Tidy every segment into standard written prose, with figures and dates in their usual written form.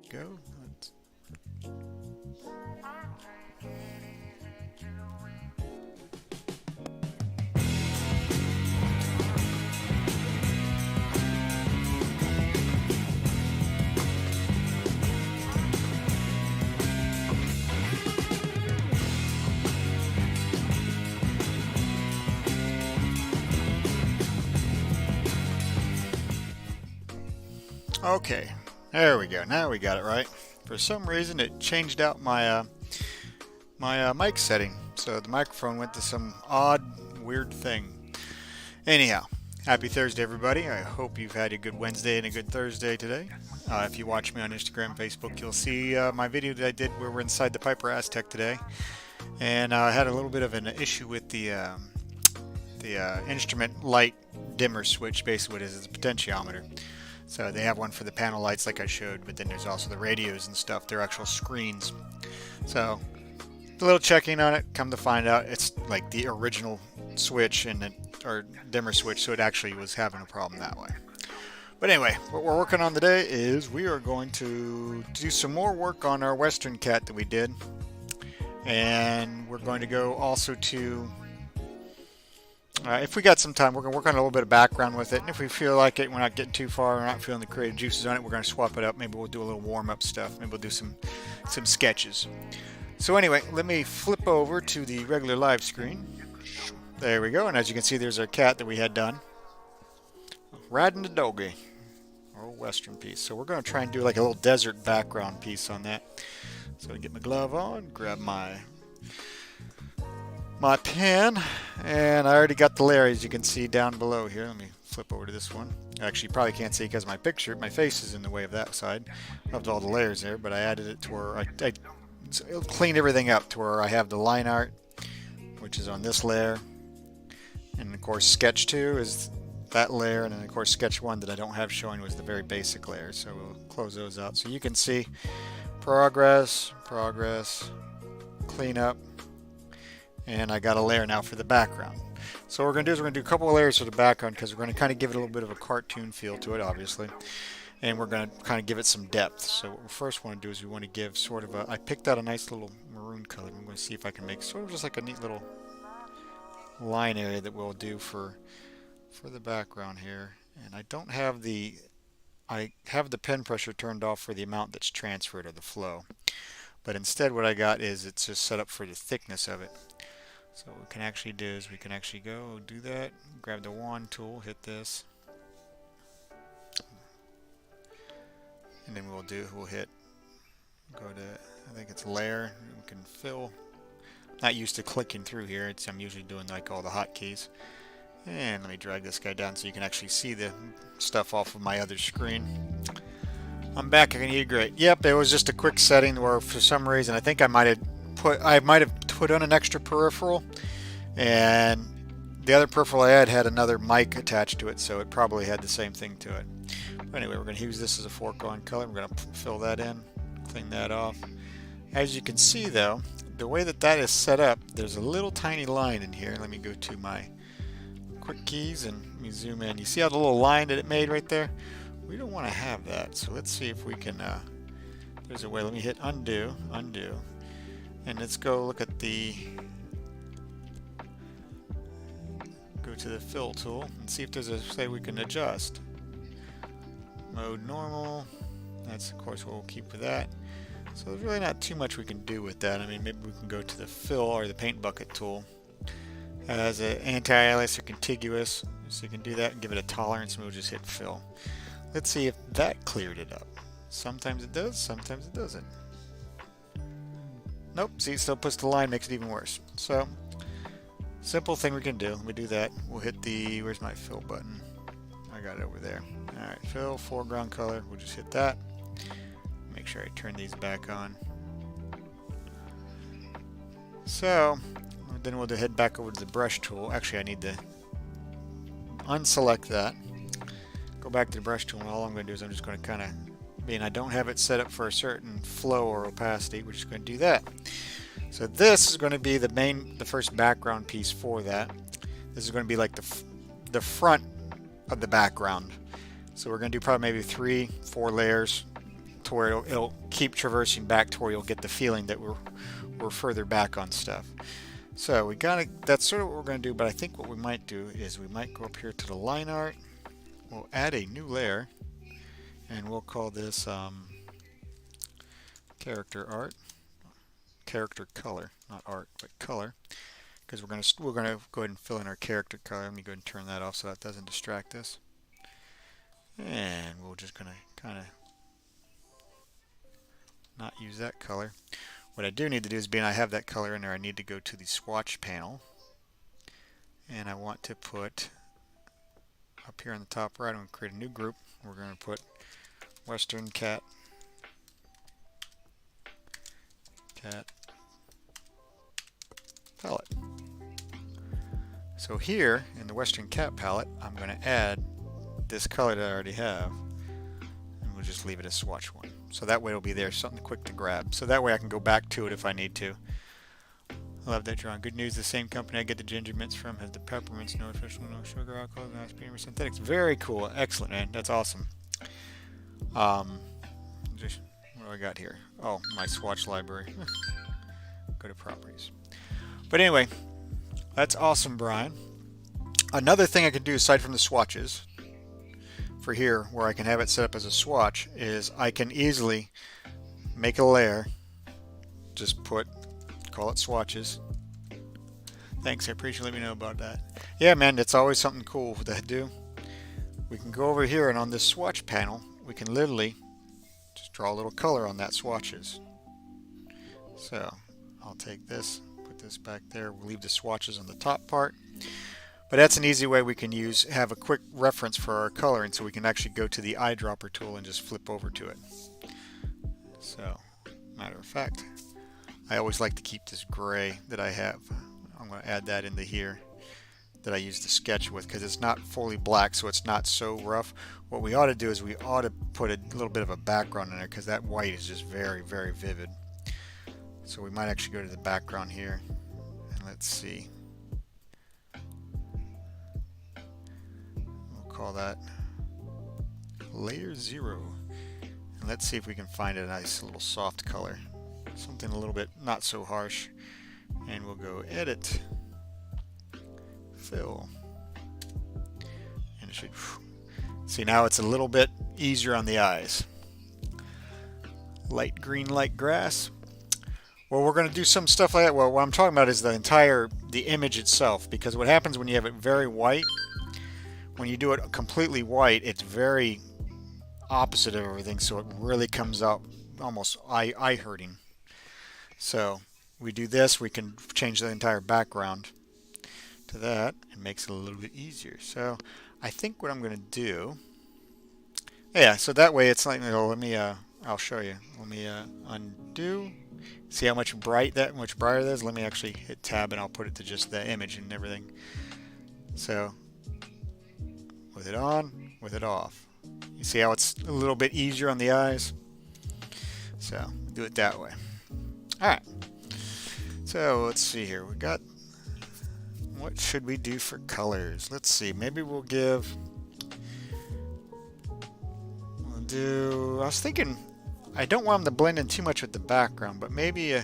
Go. Okay, there we go. Now we got it right. For some reason, it changed out my mic setting, so the microphone went to some odd, weird thing. Anyhow, happy Thursday, everybody. I hope you've had a good Wednesday and a good Thursday today. If you watch me on Instagram, Facebook, you'll see my video that I did where we're inside the Piper Aztec today, and I had a little bit of an issue with the instrument light dimmer switch. Basically, what it is a potentiometer. So they have one for the panel lights like I showed, but then there's also the radios and stuff. They're actual screens. So a little checking on it, come to find out it's like the original switch or dimmer switch, so it actually was having a problem that way. But anyway, what we're working on today is we are going to do some more work on our Western cat that we did. And we're going to go also to if we got some time, we're going to work on a little bit of background with it, and if we feel like it, we're not getting too far, we're not feeling the creative juices on it, we're going to swap it up. Maybe we'll do a little warm-up stuff. Maybe we'll do some sketches. So anyway, let me flip over to the regular live screen. There we go, and as you can see, there's our cat that we had done. Riding the doggy. Our Western piece. So we're going to try and do like a little desert background piece on that. So I get my glove on, grab my pen, and I already got the layer, as you can see down below here. Let me flip over to this one. Actually, you probably can't see because my face is in the way of that side of all the layers there, but I added it to where it'll clean everything up to where I have the line art, which is on this layer, and of course sketch 2 is that layer, and then of course sketch 1 that I don't have showing was the very basic layer. So we'll close those out so you can see progress, clean up. And I got a layer now for the background. So what we're going to do is we're going to do a couple of layers for the background because we're going to kind of give it a little bit of a cartoon feel to it, obviously. And we're going to kind of give it some depth. So what we first want to do is we want to give sort of I picked out a nice little maroon color. I'm going to see if I can make sort of just like a neat little line area that we'll do for the background here. And I don't have I have the pen pressure turned off for the amount that's transferred or the flow. But instead what I got is it's just set up for the thickness of it. So what we can actually do is we can actually go do that, grab the wand tool, hit this, and then we'll go to, I think it's layer, we can fill. Not used to clicking through here, I'm usually doing like all the hotkeys. And let me drag this guy down so you can actually see the stuff off of my other screen. I'm back, I can hear you great. Yep, it was just a quick setting where for some reason I think I might have put on an extra peripheral, and the other peripheral I had another mic attached to it, so it probably had the same thing to it. But anyway, we're going to use this as a foreground color. We're going to fill that in, clean that off. As you can see though, the way that is set up, there's a little tiny line in here. Let me go to my quick keys and let me zoom in. You see how the little line that it made right there? We don't want to have that, so let's see if we can, there's a way. Let me hit undo, and let's go look at go to the fill tool and see if there's a say we can adjust. Mode normal, that's of course what we'll keep with that. So there's really not too much we can do with that. I mean, maybe we can go to the fill or the paint bucket tool. As an anti-alias or contiguous, so you can do that and give it a tolerance, and we'll just hit fill. Let's see if that cleared it up. Sometimes it does, sometimes it doesn't. Nope, see, it still puts the line, makes it even worse. So, simple thing we can do. Let me do that. We'll hit the, where's my fill button? I got it over there. Alright, fill, foreground color, we'll just hit that. Make sure I turn these back on. So, then we'll head back over to the brush tool. Actually, I need to unselect that. Go back to the brush tool, and all I'm going to do is I'm just going to kind of, being I don't have it set up for a certain flow or opacity, we're just going to do that. So this is going to be the first background piece for that. This is going to be like the front of the background. So we're going to do probably maybe 3-4 layers to where it'll keep traversing back to where you'll get the feeling that we're further back on stuff. So that's sort of what we're going to do, but I think what we might do is we might go up here to the line art. We'll add a new layer, and we'll call this character art, character color, not art, but color, because we're gonna go ahead and fill in our character color. Let me go ahead and turn that off so that doesn't distract us. And we're just gonna kind of not use that color. What I do need to do is, being I have that color in there, I need to go to the swatch panel, and I want to put up here on the top right, I'm going to create a new group. We're going to put Western Cat palette. So here in the Western Cat palette, I'm going to add this color that I already have, and we'll just leave it as swatch 1. So that way it'll be there, something quick to grab. So that way I can go back to it if I need to. I love that drawing. Good news, the same company I get the ginger mints from has the peppermints, no official, no sugar, alcohol, no aspirin, synthetics. Very cool. Excellent, man. That's awesome. What do I got here? Oh, my swatch library. Go to properties. But anyway, that's awesome, Brian. Another thing I can do aside from the swatches for here, where I can have it set up as a swatch, is I can easily make a layer, just call it swatches. Thanks, I appreciate you letting me know about that. Yeah, man, it's always something cool to do. We can go over here, and on this swatch panel, we can literally just draw a little color on that swatches. So I'll take this, put this back there, we'll leave the swatches on the top part. But that's an easy way we can have a quick reference for our coloring, so we can actually go to the eyedropper tool and just flip over to it. So, matter of fact, I always like to keep this gray that I have. I'm going to add that into here that I use to sketch with, because it's not fully black, so it's not so rough. What we ought to do is we ought to put a little bit of a background in there, because that white is just very, very vivid. So we might actually go to the background here, and let's see. Call that layer 0, and let's see if we can find a nice little soft color, something a little bit not so harsh, and we'll go edit, fill, and it should see, now it's a little bit easier on the eyes. Light green like grass. Well, we're going to do some stuff like that. Well, what I'm talking about is the image itself, because what happens when you have it very white, when you do it completely white, it's very opposite of everything, so it really comes out almost eye-hurting. So we do this, we can change the entire background to that. It makes it a little bit easier. So I think what I'm going to do, yeah, so that way it's like, let me, I'll show you. Let me undo. See how much brighter that is? Let me actually hit tab, and I'll put it to just the image and everything. So with it on, with it off. You see how it's a little bit easier on the eyes? So do it that way. Alright. So let's see here. What should we do for colors? Let's see. Maybe we'll do, I was thinking, I don't want them to blend in too much with the background, but maybe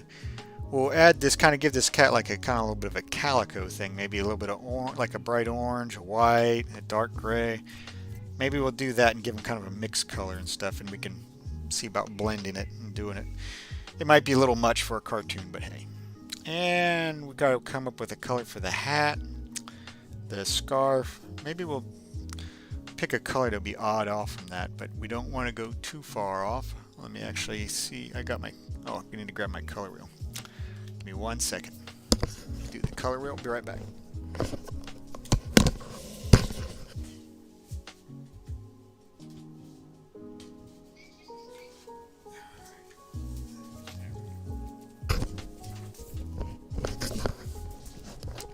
we'll add this, kind of give this cat like a kind of a little bit of a calico thing, maybe a little bit of like a bright orange, a white, a dark gray. Maybe we'll do that and give him kind of a mixed color and stuff, and we can see about blending it and doing it. It might be a little much for a cartoon, but hey. And we got to come up with a color for the hat, the scarf. Maybe we'll pick a color that'll be odd off from that, but we don't want to go too far off. Let me actually see. I need to grab my color wheel. Give me 1 second. Do the color wheel. Be right back.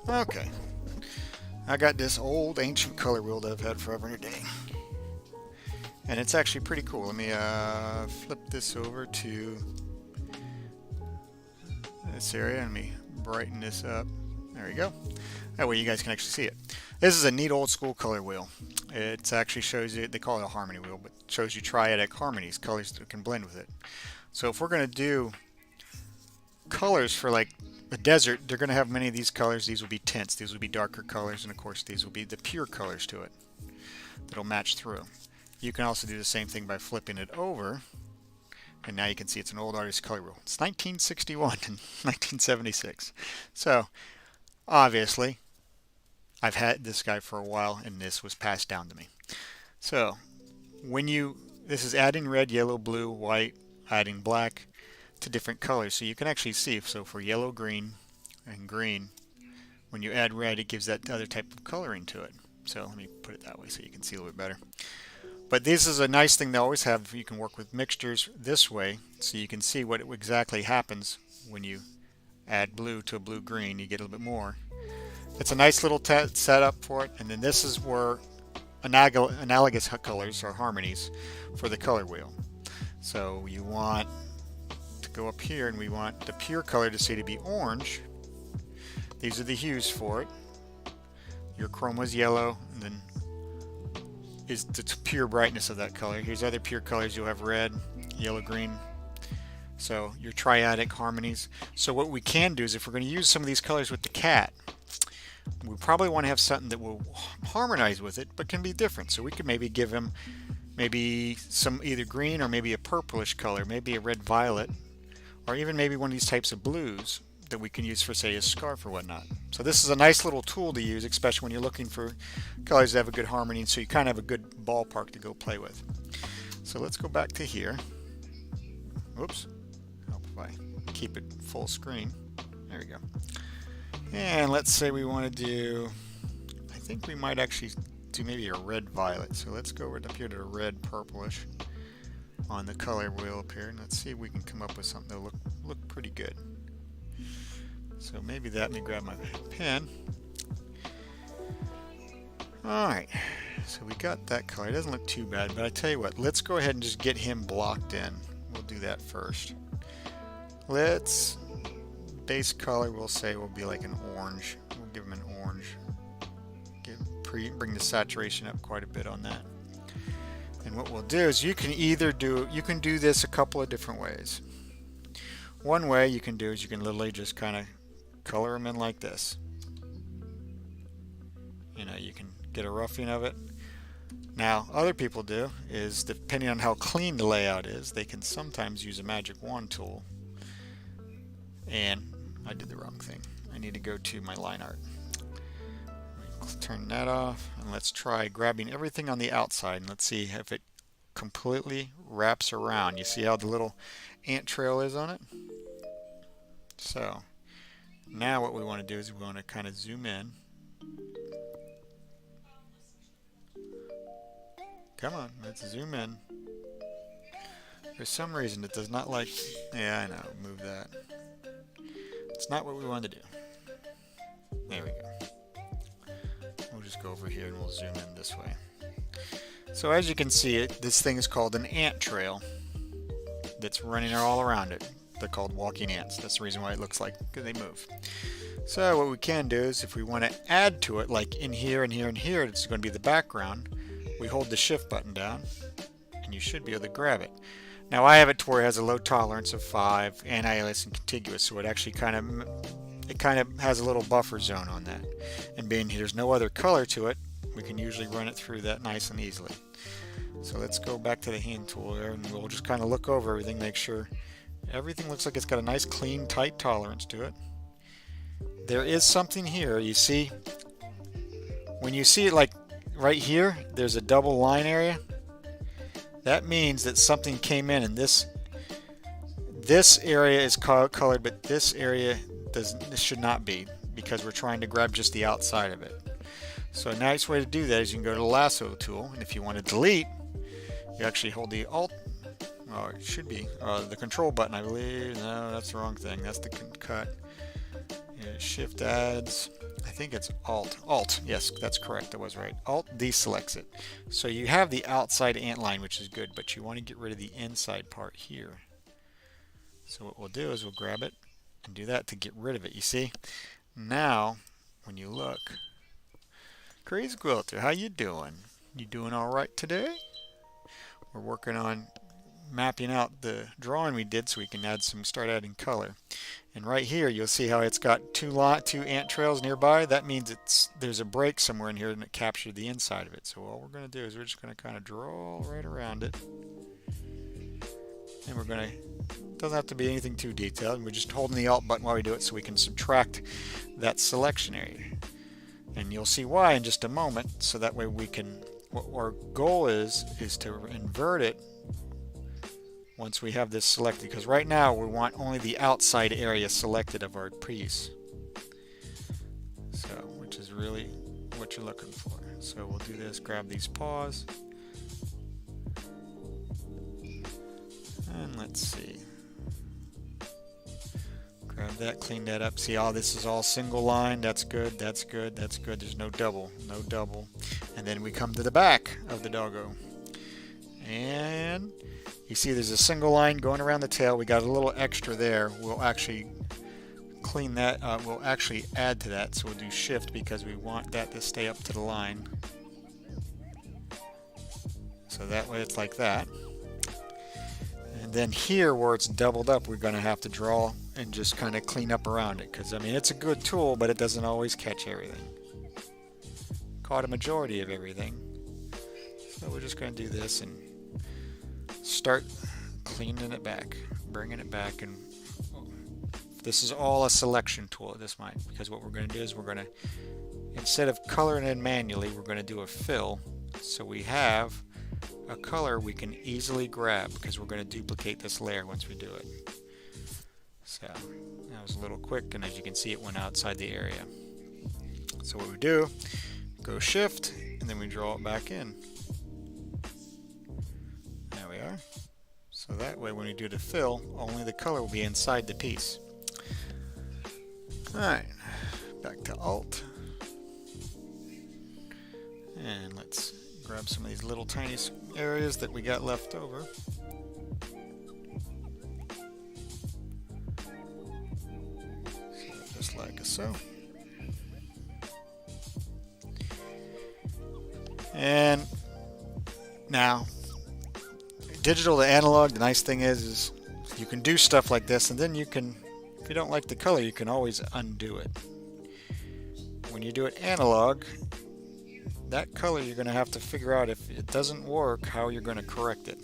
Okay. I got this old ancient color wheel that I've had forever and a day. And it's actually pretty cool. Let me flip this over to this area, and let me brighten this up. There we go. That way you guys can actually see it. This is a neat old school color wheel. It actually shows you, they call it a harmony wheel, but it shows you triadic harmonies, colors that can blend with it. So if we're going to do colors for like the desert, they're going to have many of these colors. These will be tints, these will be darker colors, and of course these will be the pure colors to it that'll match through. You can also do the same thing by flipping it over, and now you can see it's an old artist color wheel. It's 1961 and 1976. So obviously I've had this guy for a while, and this was passed down to me. So this is adding red, yellow, blue, white, adding black to different colors. So you can actually see, so for yellow, green, and green, when you add red, it gives that other type of coloring to it. So let me put it that way so you can see a little bit better. But this is a nice thing they always have. You can work with mixtures this way, so you can see what exactly happens when you add blue to a blue-green. You get a little bit more. It's a nice little setup for it. And then this is where analogous colors or harmonies for the color wheel. So you want to go up here, and we want the pure color to be orange. These are the hues for it. Your chroma is yellow, and then is the pure brightness of that color. Here's other pure colors. You'll have red, yellow, green. So your triadic harmonies. So what we can do is, if we're going to use some of these colors with the cat, we probably want to have something that will harmonize with it, but can be different. So we could maybe give him maybe some either green or maybe a purplish color, maybe a red violet, or even maybe one of these types of blues that we can use for, say, a scarf or whatnot. So this is a nice little tool to use, especially when you're looking for colors that have a good harmony, so you kind of have a good ballpark to go play with. So let's go back to here. Oops. Hope if I keep it full screen. There we go. And let's say we want to do, I think we might actually do maybe a red violet. So let's go over up here to a red purplish on the color wheel up here, and let's see if we can come up with something that'll look pretty good. So maybe that, let me grab my pen. Alright, so we got that color. It doesn't look too bad, but I tell you what, let's go ahead and just get him blocked in. We'll do that first. Base color we'll say will be like an orange. We'll give him an orange. Bring the saturation up quite a bit on that. And what we'll do is you can do this a couple of different ways. One way you can do is you can literally just kind of color them in like this. You can get a roughing of it. Now, other people do is, depending on how clean the layout is, they can sometimes use a magic wand tool. And I did the wrong thing. I need to go to my line art. Let's turn that off, and let's try grabbing everything on the outside, and let's see if it completely wraps around. You see how the little ant trail is on it? So now what we want to do is we want to kind of zoom in. Come on, let's zoom in. For some reason it does not like, yeah, I know, move that. It's not what we wanted to do. There we go. We'll just go over here and we'll zoom in this way. So as you can see, this thing is called an ant trail that's running all around it. They're called walking ants. That's the reason why it looks like they move. So what we can do is, if we want to add to it, like in here and here and here, it's going to be the background. We hold the shift button down, and you should be able to grab it. Now I have it to where it has a low tolerance of 5, anti-alias and contiguous, so it actually kind of has a little buffer zone on that. And being there's no other color to it, we can usually run it through that nice and easily. So let's go back to the hand tool there, and we'll just kind of look over everything, make sure everything looks like it's got a nice, clean, tight tolerance to it. There is something here. You see, when you see it like right here, there's a double line area. That means that something came in, and this area is colored, but this area this should not be, because we're trying to grab just the outside of it. So a nice way to do that is you can go to the lasso tool, and if you want to delete, you actually hold the Alt. Oh, it should be the control button, I believe. No, that's the wrong thing. That's the cut. Shift adds. I think it's Alt. Alt. Yes, that's correct. I was right. Alt deselects it. So you have the outside ant line, which is good, but you want to get rid of the inside part here. So what we'll do is we'll grab it and do that to get rid of it. You see? Now, when you look, Crazy Quilter, how you doing? You doing all right today? We're working on mapping out the drawing we did so we can start adding color. And right here you'll see how it's got two ant trails nearby. That means there's a break somewhere in here and it captured the inside of it. So all we're going to do is we're just going to kind of draw right around it. And we're going to, doesn't have to be anything too detailed. We're just holding the Alt button while we do it so we can subtract that selection area. And you'll see why in just a moment. So that way we can, what our goal is to invert it once we have this selected, because right now we want only the outside area selected of our piece. So, which is really what you're looking for. So we'll do this, grab these paws, and let's see. Grab that, clean that up. See, all this is all single line. That's good, that's good, that's good. There's no double, no double. And then we come to the back of the doggo. And you see there's a single line going around the tail. We got a little extra there. We'll actually clean that up. We'll actually add to that. So we'll do shift because we want that to stay up to the line. So that way it's like that. And then here where it's doubled up, we're going to have to draw and just kind of clean up around it. Because I mean, it's a good tool, but it doesn't always catch everything. Caught a majority of everything. So we're just going to do this and start cleaning it back, bringing it back. And this is all a selection tool at this point, because what we're going to do is we're going to, instead of coloring in manually, we're going to do a fill. So we have a color we can easily grab because we're going to duplicate this layer once we do it. So that was a little quick, and as you can see it went outside the area. So what we do, go shift and then we draw it back in. There we are. So that way when we do the fill, only the color will be inside the piece. Alright, back to Alt. And let's grab some of these little tiny areas that we got left over. So just like so. And now, digital to analog, the nice thing is you can do stuff like this, and then you can, if you don't like the color, you can always undo it. When you do it analog, that color you're going to have to figure out, if it doesn't work, how you're going to correct it.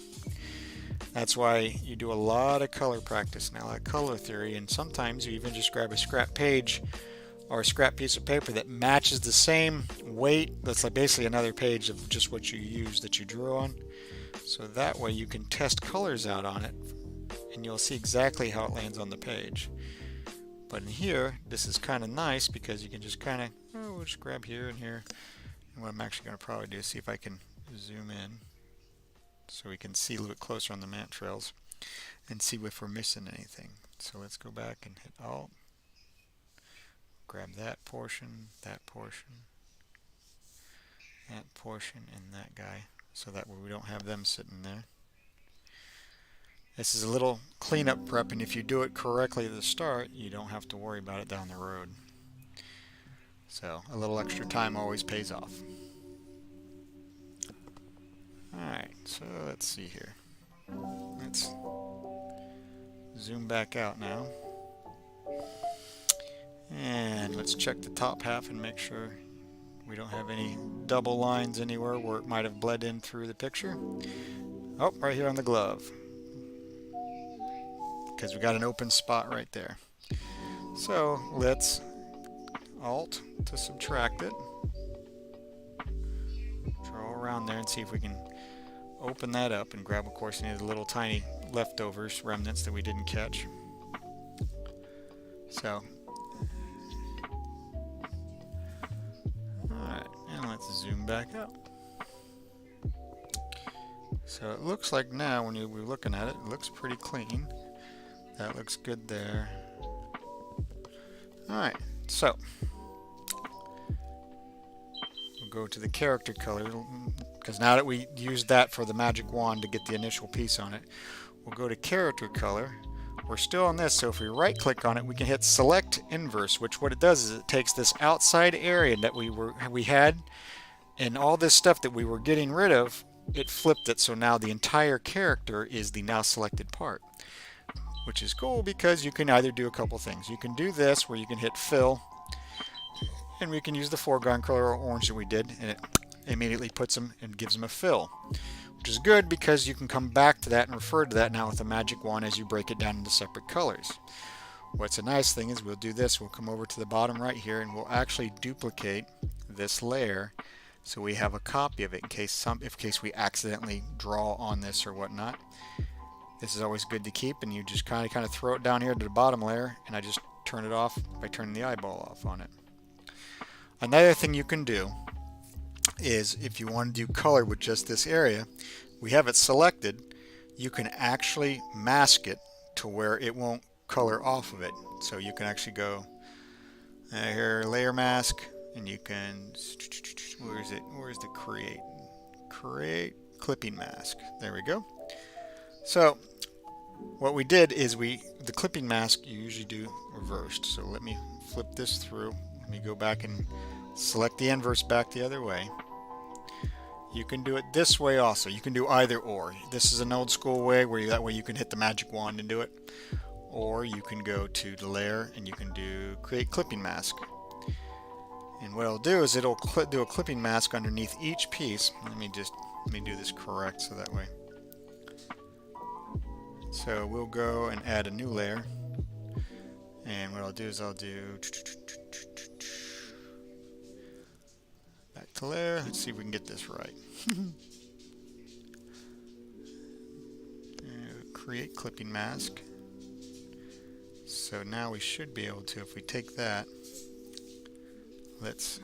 That's why you do a lot of color practice now, like color theory, and sometimes you even just grab a scrap page or a scrap piece of paper that matches the same weight. That's like basically another page of just what you used that you drew on. So that way you can test colors out on it and you'll see exactly how it lands on the page. But in here, this is kind of nice because you can just kind of, we'll just grab here and here. And what I'm actually going to probably do is see if I can zoom in so we can see a little bit closer on the ant trails and see if we're missing anything. So let's go back and hit Alt. Grab that portion, and that guy, so that way we don't have them sitting there. This is a little cleanup prep, and if you do it correctly at the start, you don't have to worry about it down the road. So a little extra time always pays off. Alright, so let's see here. Let's zoom back out now. And let's check the top half and make sure we don't have any double lines anywhere where it might have bled in through the picture. Oh, right here on the glove. Because we got an open spot right there. So let's Alt to subtract it. Draw around there and see if we can open that up and grab, of course, any of the little tiny leftovers, remnants that we didn't catch. So, alright, and let's zoom back out. So it looks like now, when we're looking at it, it looks pretty clean. That looks good there. Alright, so we'll go to the character color, because now that we used that for the magic wand to get the initial piece on it, we'll go to character color. we're still on this, so if we right click on it, we can hit select inverse, which what it does is it takes this outside area that we had and all this stuff that we were getting rid of, it flipped it, so now the entire character is the now selected part, which is cool because you can either do a couple things. You can do this where you can hit fill, and we can use the foreground color or orange that we did, and it immediately puts them and gives them a fill, which is good because you can come back to that and refer to that now with a magic wand as you break it down into separate colors. What's a nice thing is we'll do this, we'll come over to the bottom right here and we'll actually duplicate this layer so we have a copy of it in case we accidentally draw on this or whatnot. This is always good to keep, and you just kind of throw it down here to the bottom layer, and I just turn it off by turning the eyeball off on it. Another thing you can do is if you want to do color with just this area, we have it selected, you can actually mask it to where it won't color off of it. So you can actually go here, layer mask, and you can, where is it? Where's the create clipping mask? There we go. So what we did is the clipping mask you usually do reversed. So let me flip this through. Let me go back and select the inverse back the other way. You can do it this way also. You can do either or. This is an old school way where that way you can hit the magic wand and do it. Or you can go to the layer and you can do create clipping mask. And what it'll do is it'll do a clipping mask underneath each piece. Let me do this correct so that way. So we'll go and add a new layer. And what I'll do is I'll do back to layer. Let's see if we can get this right. Create clipping mask. So now we should be able to, if we take that, let's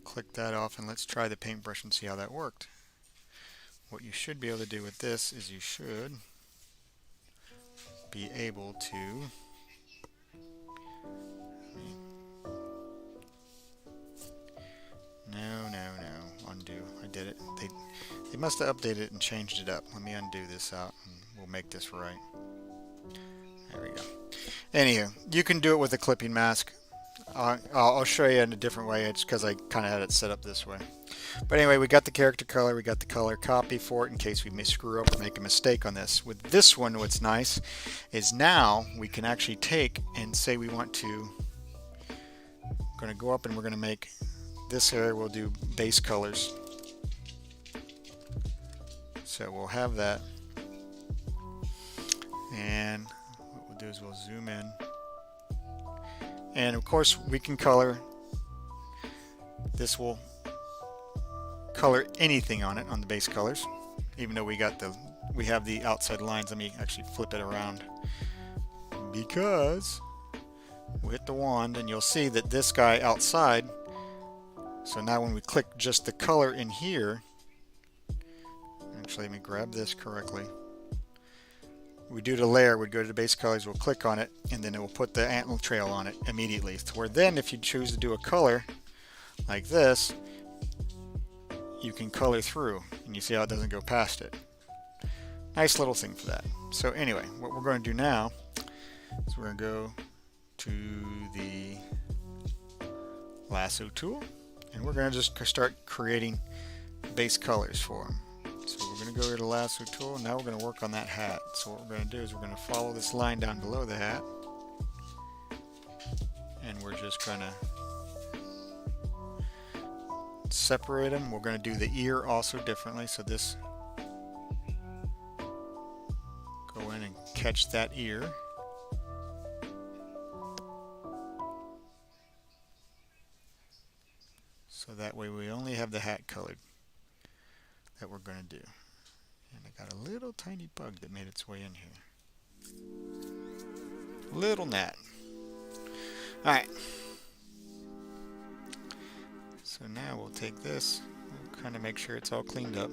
click that off and let's try the paintbrush and see how that worked. What you should be able to do with this is you should be able to undo. I did it. They must have updated it and changed it up. Let me undo this out and we'll make this right. There we go. Anywho, you can do it with a clipping mask. I'll show you in a different way. It's because I kind of had it set up this way. But anyway, we got the character color. We got the color copy for it in case we may screw up or make a mistake on this. With this one, what's nice is now we can actually take and say we want to. I'm going to go up and we're going to make this area. We'll do base colors. So we'll have that. And what we'll do is we'll zoom in. And of course we can color. This will color anything on it on the base colors, even though we have the outside lines. Let me actually flip it around because we'll hit the wand and you'll see that this guy outside. So now when we click just the color in here, actually let me grab this correctly. We do the layer, we'd go to the base colors, we'll click on it, and then it will put the antler trail on it immediately. To where then if you choose to do a color like this, you can color through, and you see how it doesn't go past it. Nice little thing for that. So anyway, what we're going to do now is we're going to go to the lasso tool, and we're going to just start creating base colors for them. So we're going to go to the lasso tool, and now we're going to work on that hat. So what we're going to do is we're going to follow this line down below the hat, and we're just going to separate them. We're going to do the ear also differently. So this, go in and catch that ear. So that way we only have the hat colored that we're going to do. And I got a little tiny bug that made its way in here. Little gnat. Alright. So now we'll take this, we'll kind of make sure it's all cleaned up.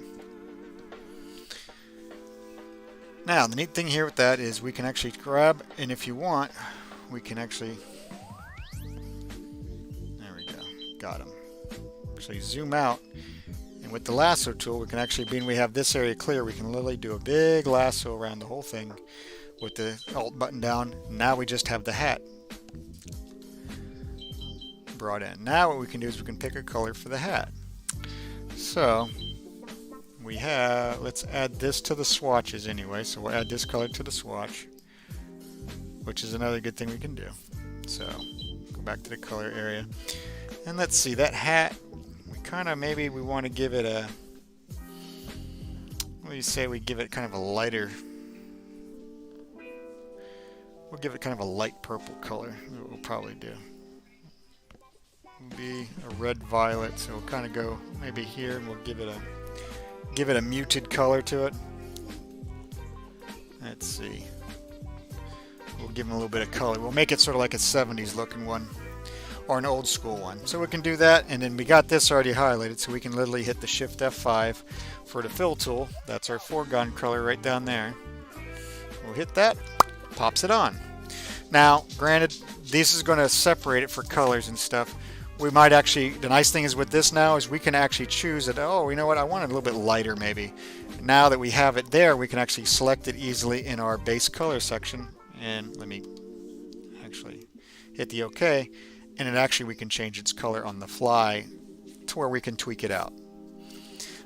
Now the neat thing here with that is we can actually grab, and if you want, we can actually, there we go, got him. So you zoom out, And with the lasso tool, we can actually, being we have this area clear, we can literally do a big lasso around the whole thing with the Alt button down. Now we just have the hat brought in. Now what we can do is we can pick a color for the hat. So we have, let's add this to the swatches anyway. So we'll add this color to the swatch, which is another good thing we can do. So go back to the color area. And let's see, that hat, we kind of, maybe we want to give it a, what do you say we give it kind of a lighter, we'll give it kind of a light purple color. What we'll probably do will be a red violet, so we'll kind of go maybe here and we'll give it a muted color to it. Let's see. We'll give them a little bit of color. We'll make it sort of like a 70s looking one or an old school one. So we can do that, and then we got this already highlighted, so we can literally hit the Shift F5 for the fill tool. That's our foreground color right down there. We'll hit that, pops it on. Now, granted, this is going to separate it for colors and stuff. We might actually, the nice thing is with this now is we can actually choose that, oh, you know what, I want it a little bit lighter maybe. Now that we have it there, we can actually select it easily in our base color section. And let me actually hit the OK. And we can change its color on the fly to where we can tweak it out.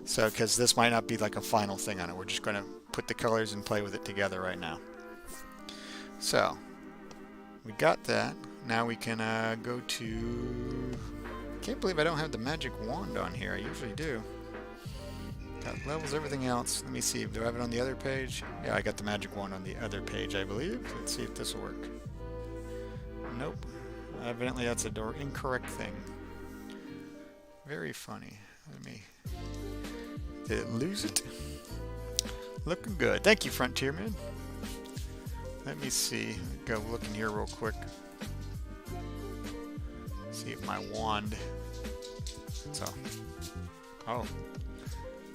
So, because this might not be like a final thing on it. We're just going to put the colors and play with it together right now. So, we got that. Now we can go to, can't believe I don't have the magic wand on here. I usually do. Got levels, everything else. Let me see, do I have it on the other page? Yeah, I got the magic wand on the other page, I believe. Let's see if this will work. Nope. Evidently that's a incorrect thing. Very funny. Let me, did it lose it? Looking good. Thank you, Frontierman. Let me see, go look in here real quick. See if my wand, so, oh,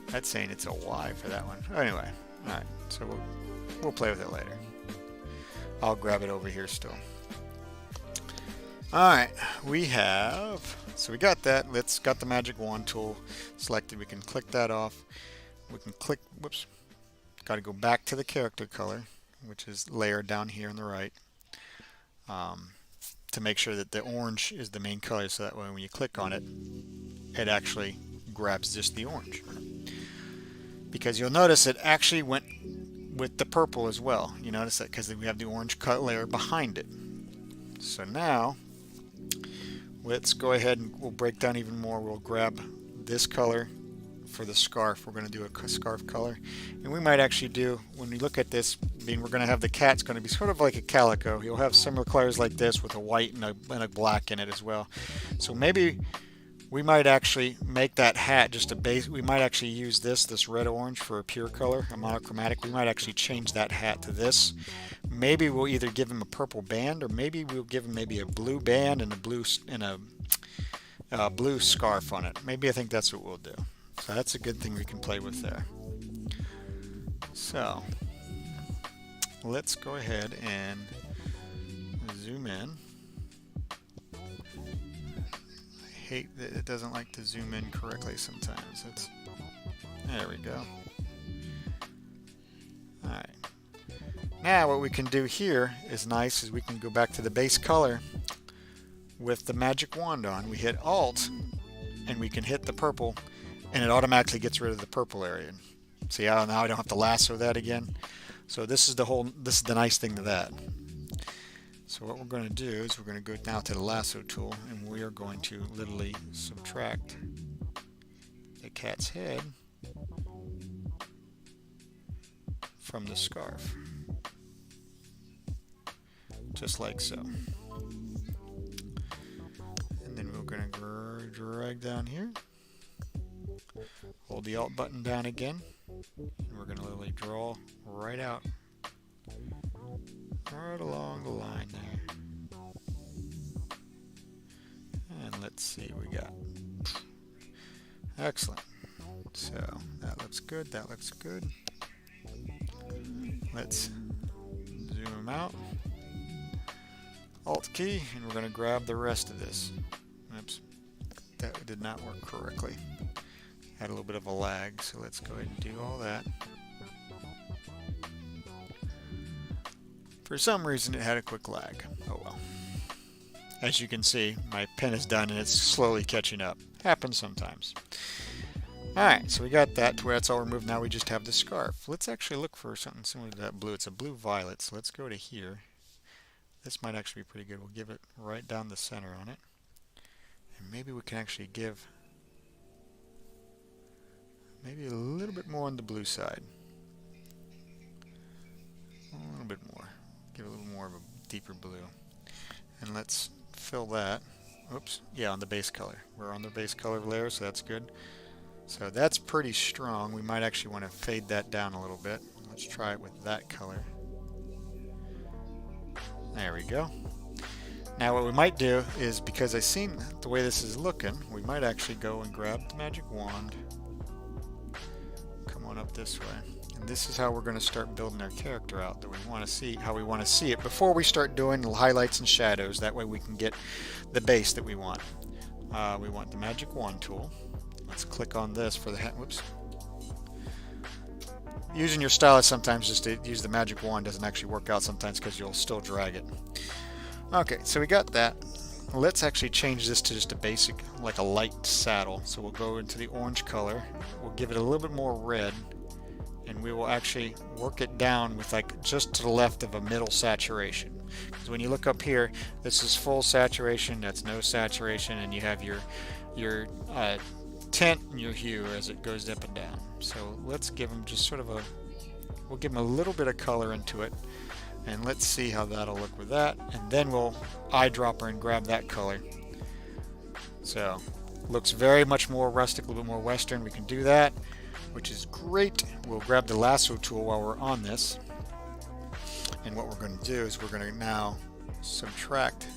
that's saying it's a Y for that one. Anyway, alright, so we'll play with it later. I'll grab it over here still. Alright, we have, so we got that, got the magic wand tool selected. We can click that off. We can click, whoops, got to go back to the character color, which is layer down here on the right, to make sure that the orange is the main color, so that way when you click on it, it actually grabs just the orange. Because you'll notice it actually went with the purple as well. You notice that because we have the orange cut layer behind it. So now, let's go ahead and we'll break down even more. We'll grab this color for the scarf. We're going to do a scarf color, and we might actually do, when we look at this, being we're going to have the cat's going to be sort of like a calico. He'll have similar colors like this with a white and a black in it as well. So maybe we might actually make that hat just a base. We might actually use this red orange for a pure color, a monochromatic. We might actually change that hat to this. Maybe we'll either give him a purple band, or maybe we'll give him maybe a blue band and a blue scarf on it. Maybe I think that's what we'll do. So that's a good thing we can play with there. So let's go ahead and zoom in. I hate that it doesn't like to zoom in correctly sometimes. There we go. Alright. Now what we can do here is nice, is we can go back to the base color with the magic wand on. We hit Alt and we can hit the purple, and it automatically gets rid of the purple area. See how now I don't have to lasso that again. So this is the nice thing to that. So what we're going to do is we're going to go now to the lasso tool, and we are going to literally subtract the cat's head from the scarf. Just like so. And then we're going to drag down here. Hold the Alt button down again, and we're going to literally draw right out, right along the line there. And let's see what we got. Excellent. So that looks good, that looks good. Let's zoom out. Alt key, and we're going to grab the rest of this. Oops, that did not work correctly. had a little bit of a lag, so let's go ahead and do all that. For some reason it had a quick lag. Oh well. As you can see, my pen is done and it's slowly catching up. Happens sometimes. Alright, so we got that to where that's all removed. Now we just have the scarf. Let's actually look for something similar to that blue. It's a blue violet, so let's go to here. This might actually be pretty good. We'll give it right down the center on it. And maybe we can actually give maybe a little bit more on the blue side. A little bit more. Give it a little more of a deeper blue. And let's fill that. Oops. Yeah, on the base color. We're on the base color layer, so that's good. So that's pretty strong. We might actually want to fade that down a little bit. Let's try it with that color. There we go. Now what we might do is, because I've seen the way this is looking, we might actually go and grab the magic wand. Come on up this way. And this is how we're going to start building our character out, that we want to see, how we want to see it before we start doing the highlights and shadows. That way we can get the base that we want. We want the magic wand tool. Let's click on this for the whoops. Using your stylus sometimes just to use the magic wand doesn't actually work out sometimes because you'll still drag it. Okay, so we got that. Let's actually change this to just a basic, like a light saddle. So we'll go into the orange color. We'll give it a little bit more red. And we will actually work it down with like just to the left of a middle saturation. Because when you look up here, this is full saturation, that's no saturation, and you have your tint and your hue as it goes up and down. So let's give them just sort of a, we'll give them a little bit of color into it, and let's see how that'll look with that. And then we'll eyedropper and grab that color. So looks very much more rustic, a little bit more western. We can do that, which is great. We'll grab the lasso tool while we're on this, and what we're going to do is we're going to now subtract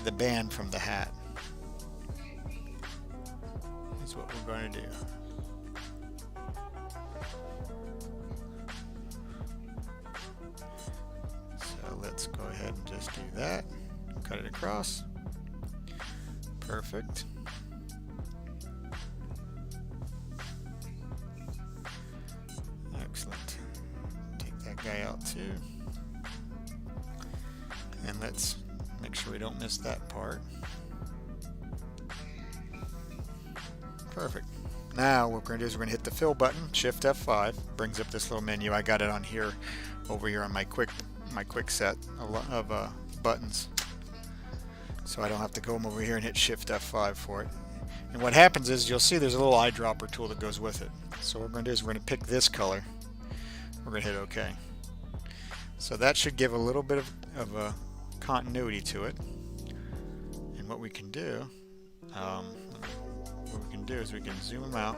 the band from the hat. That's what we're going to do. So let's go ahead and just do that. Cut it across. Perfect. Excellent. Take that guy out too. And let's make sure we don't miss that part. Perfect. Now what we're going to do is we're going to hit the fill button, Shift F5, brings up this little menu. I got it on here, over here on my quick set of buttons. So I don't have to go over here and hit Shift F5 for it. And what happens is you'll see there's a little eyedropper tool that goes with it. So what we're going to do is we're going to pick this color. We're going to hit OK. So that should give a little bit of a continuity to it. And what we can do, is we can zoom them out.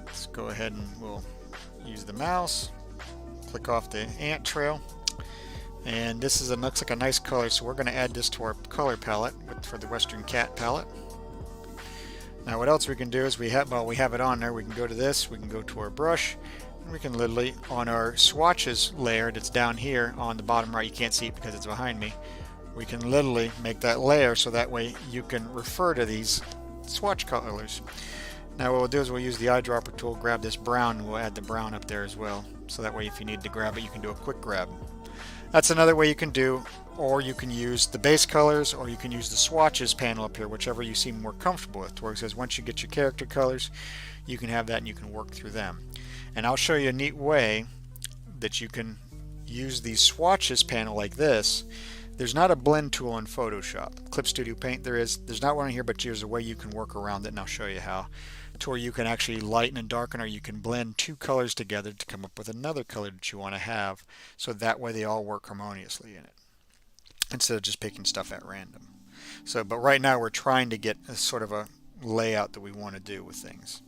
Let's go ahead and we'll use the mouse, click off the ant trail, and this is looks like a nice color, so we're going to add this to our color palette for the Western Cat palette. Now what else we can do is we have it on there, we can go to this, we can go to our brush, and we can literally, on our swatches layer that's down here on the bottom right, you can't see it because it's behind me, we can literally make that layer so that way you can refer to these swatch colors. Now what we'll do is we'll use the eyedropper tool, grab this brown, and we'll add the brown up there as well. So that way if you need to grab it, you can do a quick grab. That's another way you can do, or you can use the base colors, or you can use the swatches panel up here, whichever you seem more comfortable with. Where it says once you get your character colors, you can have that and you can work through them. And I'll show you a neat way that you can use the swatches panel like this. There's not a blend tool in Photoshop. Clip Studio Paint there's not one in here, but there's a way you can work around it, and I'll show you how. To where you can actually lighten and darken, or you can blend two colors together to come up with another color that you want to have, so that way they all work harmoniously in it, instead of just picking stuff at random. So, but right now we're trying to get a sort of a layout that we want to do with things.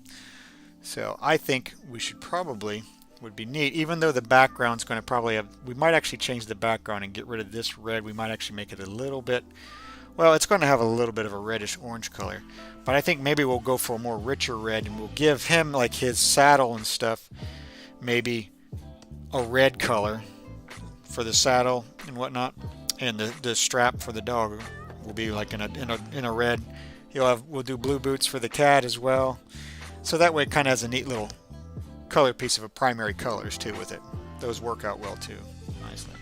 So I think we should probably, would be neat, even though the background's going to probably have, we might actually change the background and get rid of this red. We might actually make it a little bit, well, it's going to have a little bit of a reddish orange color, but I think maybe we'll go for a more richer red, and we'll give him, like his saddle and stuff, maybe a red color for the saddle and whatnot, and the strap for the dog will be like in a red, We'll do blue boots for the cat as well. So that way it kind of has a neat little color piece of a primary colors too with it. Those work out well too, nicely.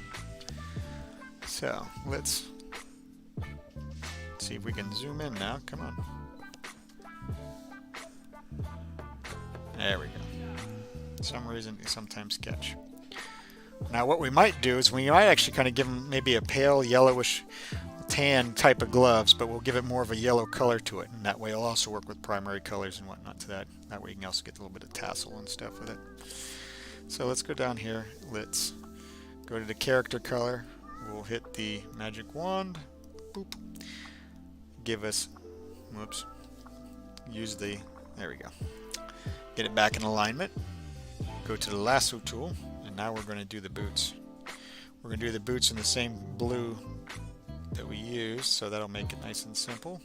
So let's see if we can zoom in now. Come on. There we go. For some reason, they sometimes catch. Now what we might do is we might actually kind of give them maybe a pale yellowish tan type of gloves, but we'll give it more of a yellow color to it, and that way it'll also work with primary colors and whatnot to that. That way you can also get a little bit of tassel and stuff with it. So let's go down here. Let's go to the character color. We'll hit the magic wand. Boop. Give us, whoops, use the, there we go. Get it back in alignment. Go to the lasso tool, and now we're going to do the boots. We're going to do the boots in the same blue that we used, so that'll make it nice and simple.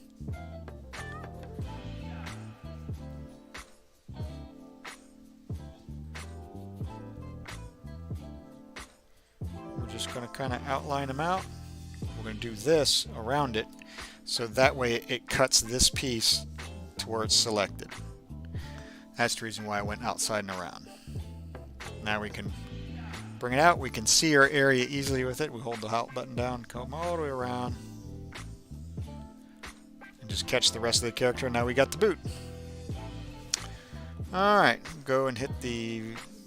We're just going to kind of outline them out. We're going to do this around it, so that way it cuts this piece to where it's selected. That's the reason why I went outside and around. Now we can bring it out. We can see our area easily with it. We hold the Alt button down, come all the way around, and just catch the rest of the character. Now we got the boot. Alright, go and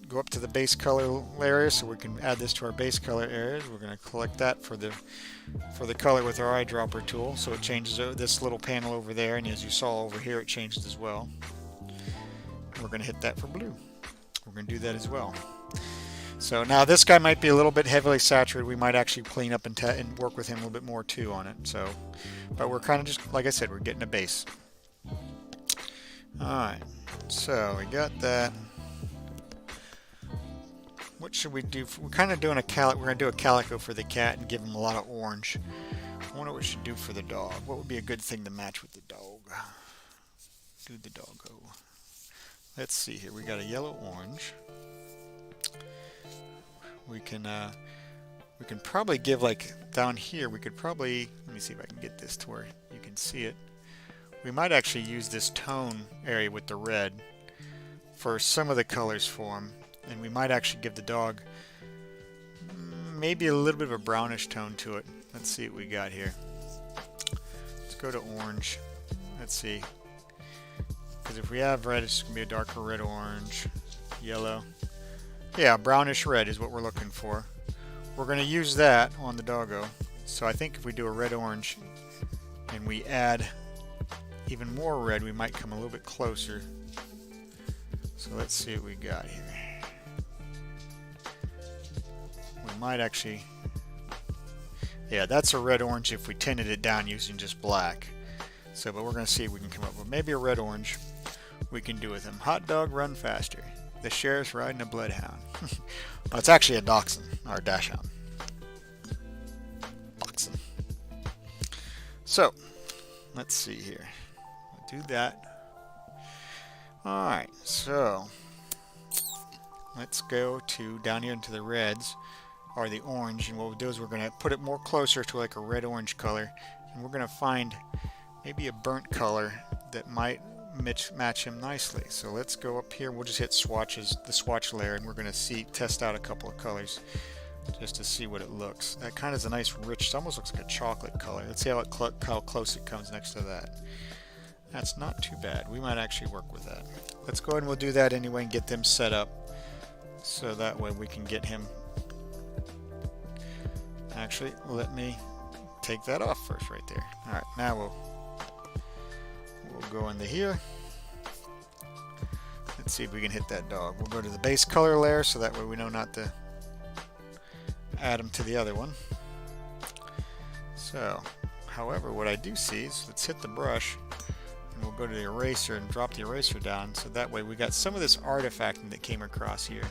go up to the base color area so we can add this to our base color areas. We're going to collect that for the color with our eyedropper tool, so it changes this little panel over there, and as you saw over here, it changed as well. We're going to hit that for blue. We're going to do that as well. So now this guy might be a little bit heavily saturated. We might actually clean up and work with him a little bit more too on it. So, but we're kind of just, like I said, we're getting a base. Alright, so we got that. What should we do? We're kind of doing we're going to do a calico for the cat and give him a lot of orange. I wonder what we should do for the dog. What would be a good thing to match with the dog? Do the doggo. Let's see here. We got a yellow orange. We can probably give, like down here, we could probably, let me see if I can get this to where you can see it. We might actually use this tone area with the red for some of the colors for him, and we might actually give the dog maybe a little bit of a brownish tone to it. Let's see what we got here. Let's go to orange. Let's see. Because if we have red, it's going to be a darker red, orange, yellow. Yeah, brownish red is what we're looking for. We're going to use that on the doggo. So I think if we do a red, orange, and we add even more red, we might come a little bit closer. So let's see what we got here. We might actually... Yeah, that's a red, orange if we tinted it down using just black. So, but we're going to see if we can come up with maybe a red, orange. We can do with him. Hot dog, run faster. The sheriff's riding a bloodhound. Well, it's actually a dachshund, or a dachshund. Dachshund. So, let's see here. We'll do that. Alright, so let's go to down here into the reds, or the orange, and what we'll do is we're going to put it more closer to like a red-orange color, and we're going to find maybe a burnt color that might match him nicely. So let's go up here. We'll just hit swatches, the swatch layer, and we're going to test out a couple of colors just to see what it looks. That kind of is a nice rich, it almost looks like a chocolate color. Let's see how close it comes next to that. That's not too bad. We might actually work with that. Let's go ahead and we'll do that anyway and get them set up so that way we can get him. Actually, let me take that off first right there. Alright, now we'll go into here. Let's see if we can hit that dog. We'll go to the base color layer so that way we know not to add them to the other one. So, however, what I do see is, let's hit the brush and we'll go to the eraser and drop the eraser down so that way we got some of this artifacting that came across here.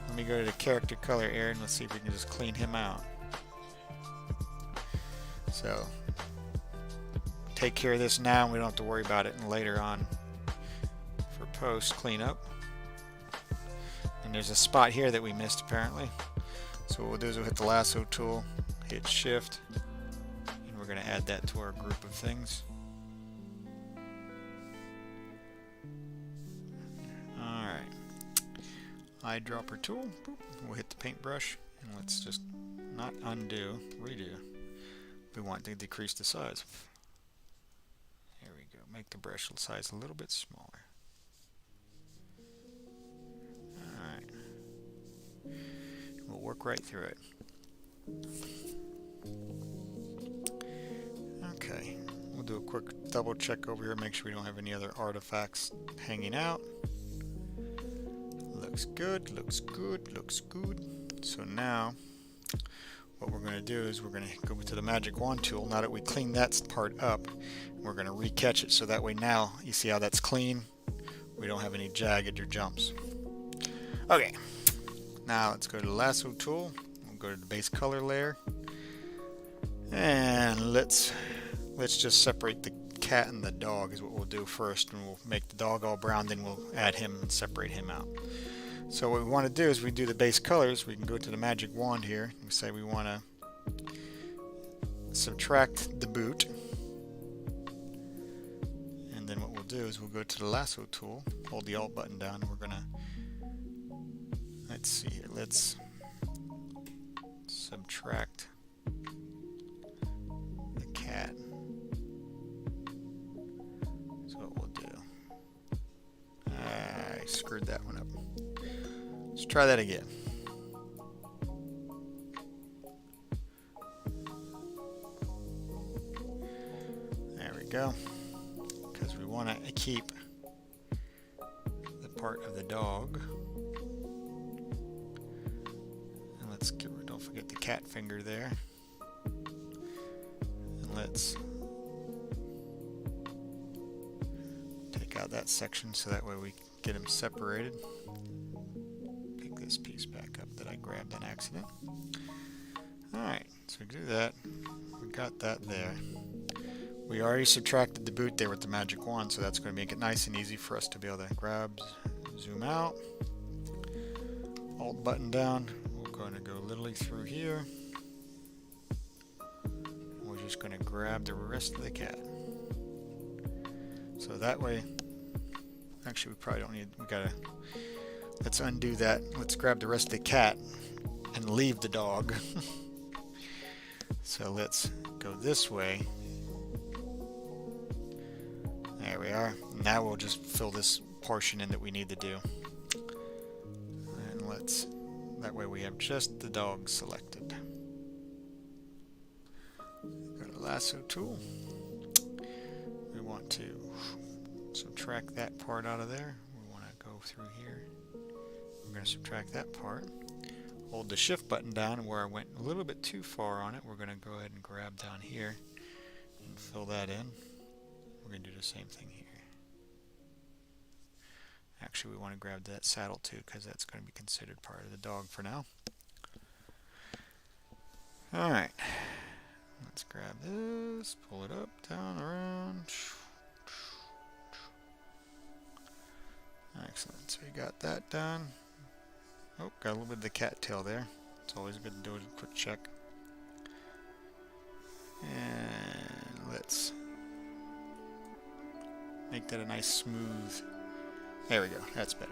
Let me go to the character color area and let's see if we can just clean him out. So, take care of this now and we don't have to worry about it later on for post cleanup. And there's a spot here that we missed apparently. So what we'll do is we'll hit the lasso tool, hit shift, and we're going to add that to our group of things. eyedropper tool. Boop. We'll hit the paintbrush, and let's just not undo, redo. We want to decrease the size. There we go. Make the brush size a little bit smaller. Alright. We'll work right through it. Okay. We'll do a quick double check over here, make sure we don't have any other artifacts hanging out. Looks good, looks good, looks good. So now, what we're going to do is we're going to go to the magic wand tool. Now that we clean that part up, we're going to re-catch it so that way now, you see how that's clean? We don't have any jagged or jumps. Okay, now let's go to the lasso tool. We'll go to the base color layer. And let's just separate the cat and the dog is what we'll do first. And we'll make the dog all brown, then we'll add him and separate him out. So what we want to do is we do the base colors. We can go to the magic wand here. We say we want to subtract the boot. And then what we'll do is we'll go to the lasso tool, hold the Alt button down, and we're going to, let's see here, let's subtract the cat. So what we'll do, I screwed that one up. Let's try that again. There we go. Because we want to keep the part of the dog. And let's get, don't forget the cat finger there. And let's take out that section so that way we get them separated. This piece back up that I grabbed on accident. Alright, so we do that. We got that there. We already subtracted the boot there with the magic wand, so that's going to make it nice and easy for us to be able to grab, zoom out, Alt button down. We're going to go literally through here. We're just going to grab the rest of the cat. So that way, actually we probably don't need, we gotta, let's undo that. Let's grab the rest of the cat and leave the dog. So let's go this way. There we are. Now we'll just fill this portion in that we need to do. And let's, that way we have just the dog selected. Go to lasso tool. We want to subtract that part out of there. We want to go through here. We're going to subtract that part. Hold the shift button down, and where I went a little bit too far on it, we're going to go ahead and grab down here and fill that in. We're going to do the same thing here. Actually, we want to grab that saddle too, because that's going to be considered part of the dog for now. Alright, let's grab this, pull it up, down, around. Excellent, so we got that done. Oh, got a little bit of the cat tail there. It's always good to do a quick check. And let's make that a nice smooth. There we go, that's better.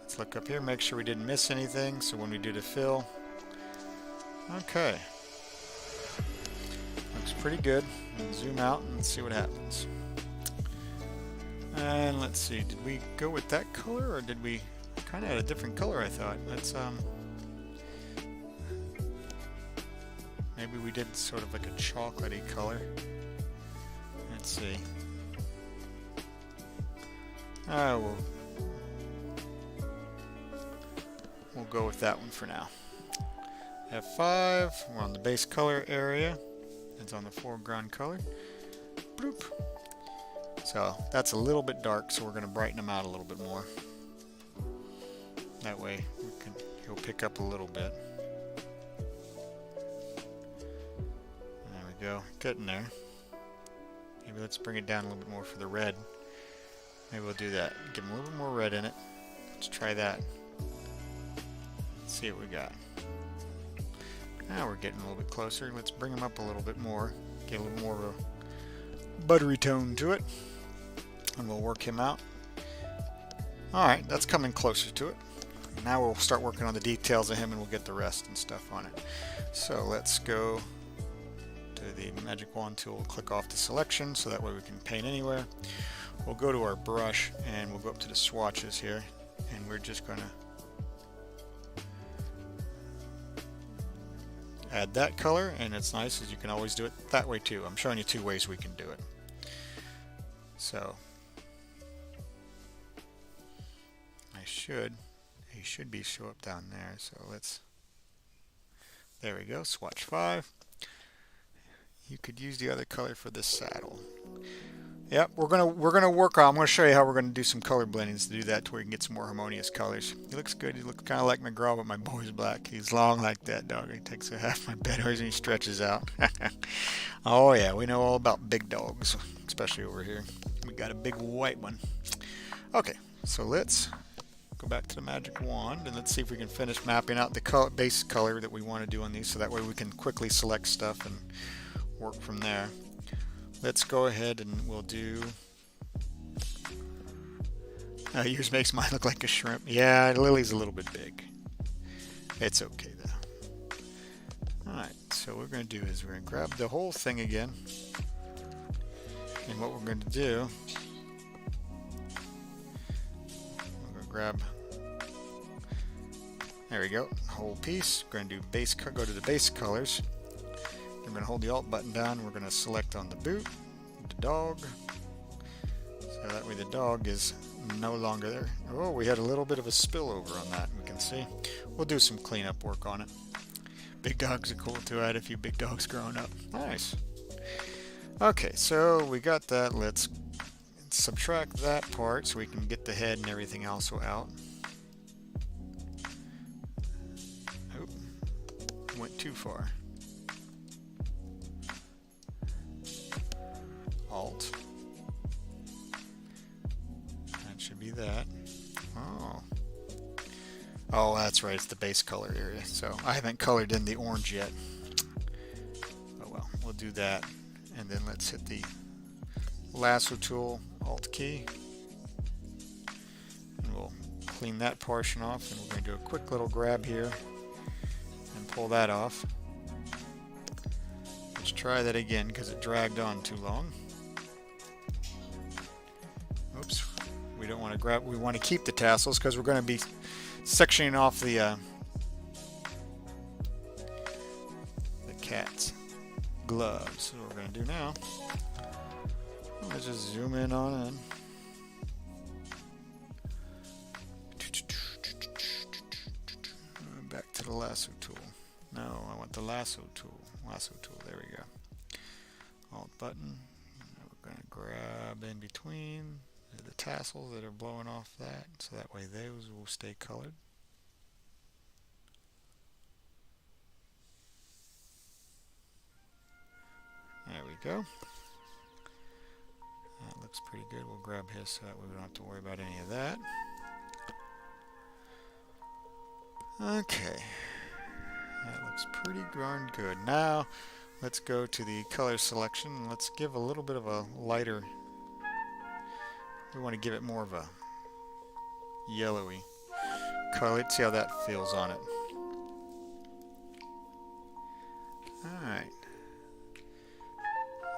Let's look up here, make sure we didn't miss anything, so when we do the fill. Okay. Looks pretty good. And zoom out and see what happens. And let's see, did we go with that color or did we kind of had a different color, I thought. Let's maybe we did sort of like a chocolatey color. Let's see. We'll go with that one for now. F5, we're on the base color area. It's on the foreground color. Bloop. So that's a little bit dark, so we're going to brighten them out a little bit more. That way he'll pick up a little bit. There we go, getting there. Maybe let's bring it down a little bit more for the red. Maybe we'll do that. Give him a little more red in it. Let's try that. Let's see what we got. Now we're getting a little bit closer. Let's bring him up a little bit more. Get a little more of a buttery tone to it. And we'll work him out. Alright, that's coming closer to it. Now we'll start working on the details of him and we'll get the rest and stuff on it. So let's go to the magic wand tool, click off the selection so that way we can paint anywhere. We'll go to our brush and we'll go up to the swatches here, and we're just going to add that color, and it's nice as you can always do it that way too. I'm showing you two ways we can do it. So he should be show up down there. So there we go, swatch 5. You could use the other color for this saddle. Yep, we're gonna work on. I'm gonna show you how we're gonna do some color blendings to do that, to where you can get some more harmonious colors. He looks good. He looks kind of like McGraw, but my boy's black. He's long like that dog. He takes a half my bed hairs and he stretches out. Oh yeah, we know all about big dogs, especially over here. We got a big white one. Okay, so let's go back to the magic wand and let's see if we can finish mapping out the base color that we want to do on these, so that way we can quickly select stuff and work from there. Let's go ahead and we'll do... yours makes mine look like a shrimp. Yeah, Lily's a little bit big. It's okay though. Alright, so what we're going to do is we're going to grab the whole thing again. And what we're going to do... we're going to grab... there we go, whole piece. We're going to do go to the base colors. I'm going to hold the Alt button down. We're going to select on the boot, the dog, so that way the dog is no longer there. Oh, we had a little bit of a spillover on that, we can see. We'll do some cleanup work on it. Big dogs are cool too. I had a few big dogs growing up. Nice. Okay, so we got that. Let's subtract that part so we can get the head and everything also out. Oh, went too far. Alt. That should be that. Oh, that's right, it's the base color area. So I haven't colored in the orange yet. Oh well, we'll do that. And then let's hit the lasso tool, Alt key. And we'll clean that portion off, and we're going to do a quick little grab here and pull that off. Let's try that again because it dragged on too long. Oops, we don't want to grab, we want to keep the tassels because we're going to be sectioning off the cat's gloves. So what we're going to do now, let's just zoom in on in. Back to the lasso tool. No, I want the lasso tool. Lasso tool, there we go. Alt button. We're going to grab in between the tassels that are blowing off that, so that way those will stay colored. There we go. That looks pretty good. We'll grab his so that way we don't have to worry about any of that. Okay. That looks pretty darn good. Now let's go to the color selection and let's give a little bit of a lighter. We want to give it more of a yellowy color. Let's see how that feels on it. Alright.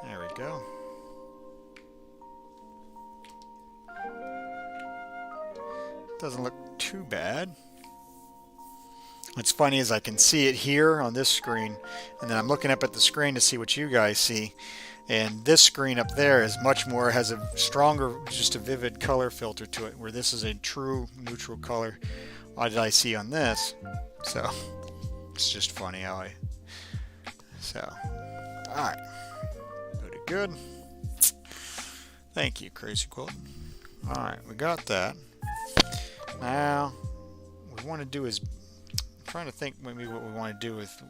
There we go. Doesn't look too bad. What's funny is I can see it here on this screen, and then I'm looking up at the screen to see what you guys see. And this screen up there is much more, has a stronger, just a vivid color filter to it, where this is a true neutral color. What did I see on this? So, it's just funny how alright. Go to good. Thank you, Crazy Quilt. Alright, we got that. Now, what we want to do is, I'm trying to think maybe what we want to do with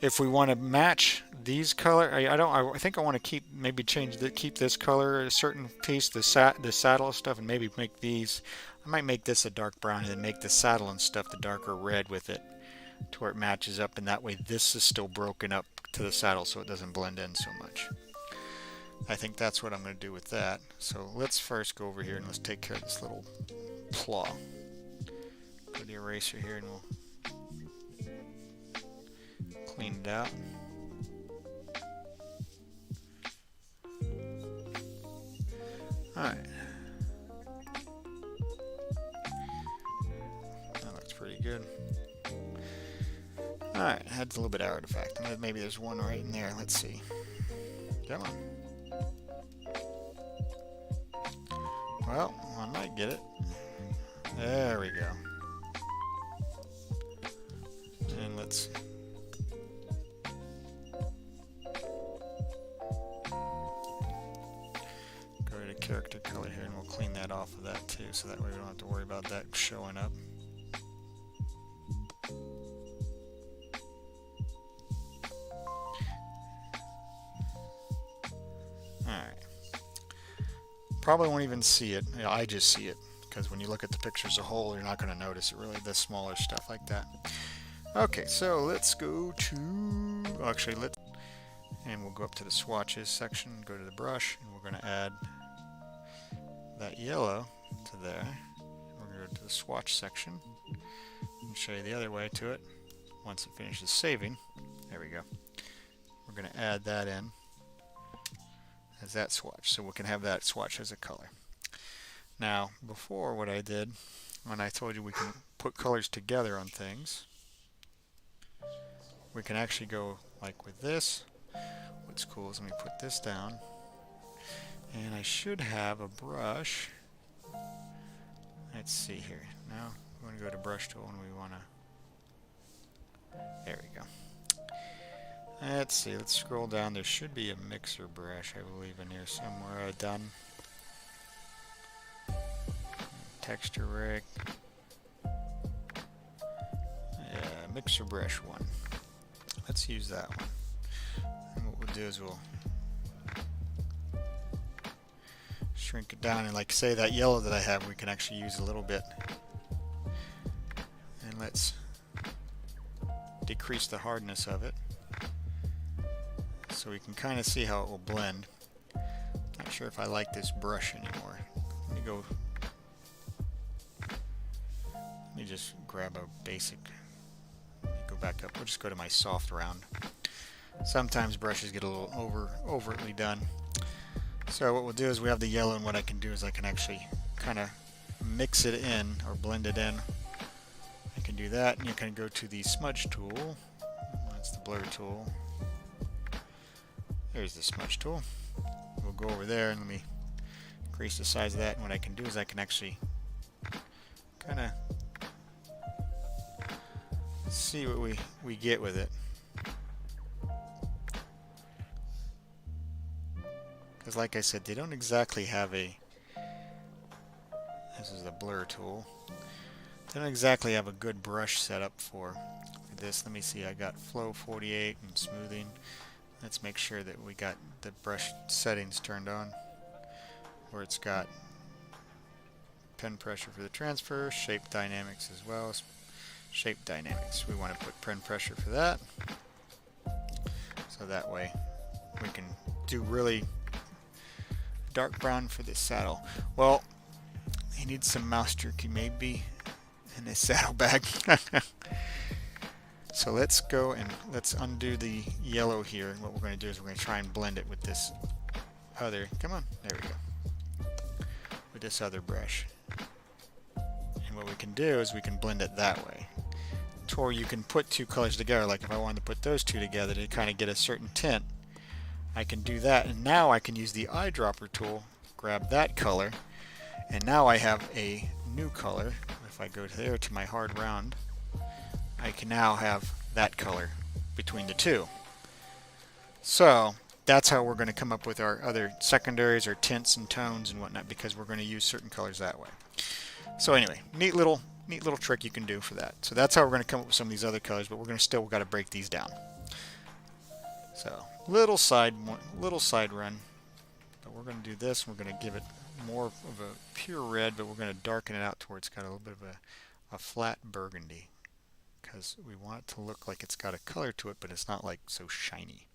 if we want to match these color. I think I want to keep this color a certain piece, the saddle stuff, and maybe make these. I might make this a dark brown and then make the saddle and stuff the darker red with it, to where it matches up, and that way this is still broken up to the saddle so it doesn't blend in so much. I think that's what I'm going to do with that. So let's first go over here and let's take care of this little claw. go to the eraser here and we'll clean it out. Alright. That looks pretty good. Alright, adds a little bit of artifact. Maybe there's one right in there. Let's see. Come on. Well, I might get it. There we go. And let's go to character color here and we'll clean that off of that too, so that way we don't have to worry about that showing up. Probably won't even see it. You know, I just see it because when you look at the picture as a whole, you're not going to notice it really, the smaller stuff like that. Okay, so let's go to, and we'll go up to the swatches section, go to the brush, and we're going to add that yellow to there. We're going to go to the swatch section and show you the other way to it. Once it finishes saving, there we go. We're going to add that in as that swatch, so we can have that swatch as a color. Now, before, what I did when I told you we can put colors together on things, we can actually go like with this. What's cool is let me put this down, and I should have a brush. Let's see here. Now we're going to go to brush tool and we want to, there we go. Let's see, let's scroll down. There should be a mixer brush, I believe, in here somewhere. Done. Texture rig. Yeah, mixer brush 1. Let's use that one. And what we'll do is we'll shrink it down. And like say that yellow that I have, we can actually use a little bit. And let's decrease the hardness of it, so we can kind of see how it will blend. Not sure if I like this brush anymore. Let me go. Let me just grab a basic. Let me go back up. We'll just go to my soft round. Sometimes brushes get a little overtly done. So what we'll do is we have the yellow, and what I can do is I can actually kind of mix it in or blend it in. I can do that, and you can go to the smudge tool. That's the blur tool. There's the smudge tool. We'll go over there and let me increase the size of that, and what I can do is I can actually kind of see what we get with it. Because like I said, they don't exactly have a, this is the blur tool, they don't exactly have a good brush setup for this. Let me see, I got flow 48 and smoothing. Let's make sure that we got the brush settings turned on, where it's got pen pressure for the transfer, shape dynamics as well. Shape dynamics, we want to put pen pressure for that, so that way we can do really dark brown for this saddle. Well, he needs some mouse jerky maybe in his saddlebag. So let's go and let's undo the yellow here. And what we're going to do is we're going to try and blend it with this other, come on, there we go, with this other brush. And what we can do is we can blend it that way. Or you can put two colors together, like if I wanted to put those two together to kind of get a certain tint, I can do that. And now I can use the eyedropper tool, grab that color, and now I have a new color. If I go there to my hard round, I can now have that color between the two. So that's how we're going to come up with our other secondaries, our tints and tones and whatnot, because we're going to use certain colors that way. So anyway, neat little trick you can do for that. So that's how we're going to come up with some of these other colors, but we're going to still got to break these down. So little side run, but we're going to do this. We're going to give it more of a pure red, but we're going to darken it out towards kind of a little bit of a flat burgundy, because we want it to look like it's got a color to it, but it's not like so shiny.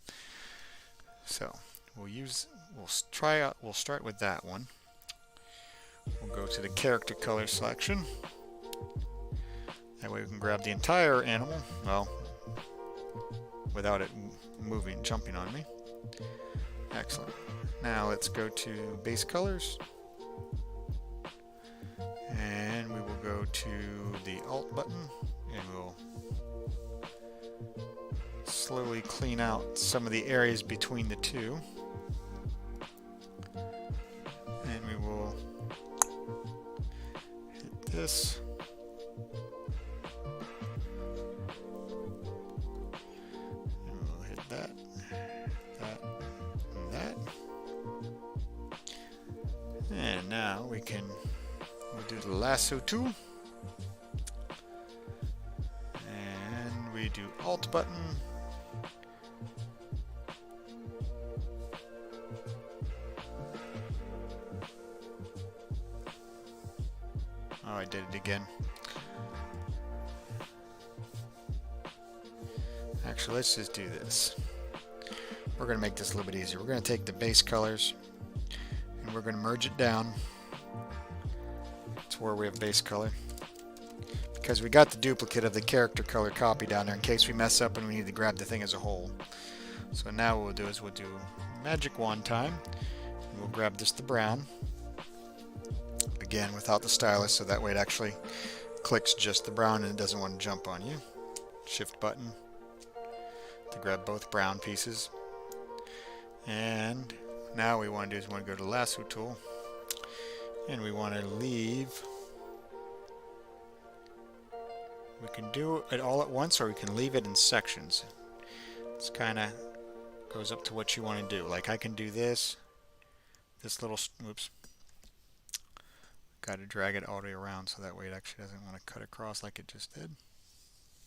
So we'll start with that one. We'll go to the character color selection. That way we can grab the entire animal, well, without it moving, jumping on me. Excellent. Now let's go to base colors. And we will go to the Alt button, and we'll slowly clean out some of the areas between the two. And we will hit this. And we'll hit that, that, and that. And now we'll do the lasso tool. And we do Alt button. Oh, I did it again. Actually, let's just do this. We're going to make this a little bit easier. We're going to take the base colors and we're going to merge it down to where we have base color. Because we got the duplicate of the character color copy down there in case we mess up and we need to grab the thing as a whole. So now what we'll do is we'll do magic wand time. And we'll grab just the brown. Again, without the stylus, so that way it actually clicks just the brown and it doesn't want to jump on you. Shift button to grab both brown pieces. And now what we want to do is we want to go to the lasso tool and we want to leave. We can do it all at once or we can leave it in sections. It's kind of goes up to what you want to do. Like I can do this little, oops. Got to drag it all the way around so that way it actually doesn't want to cut across like it just did.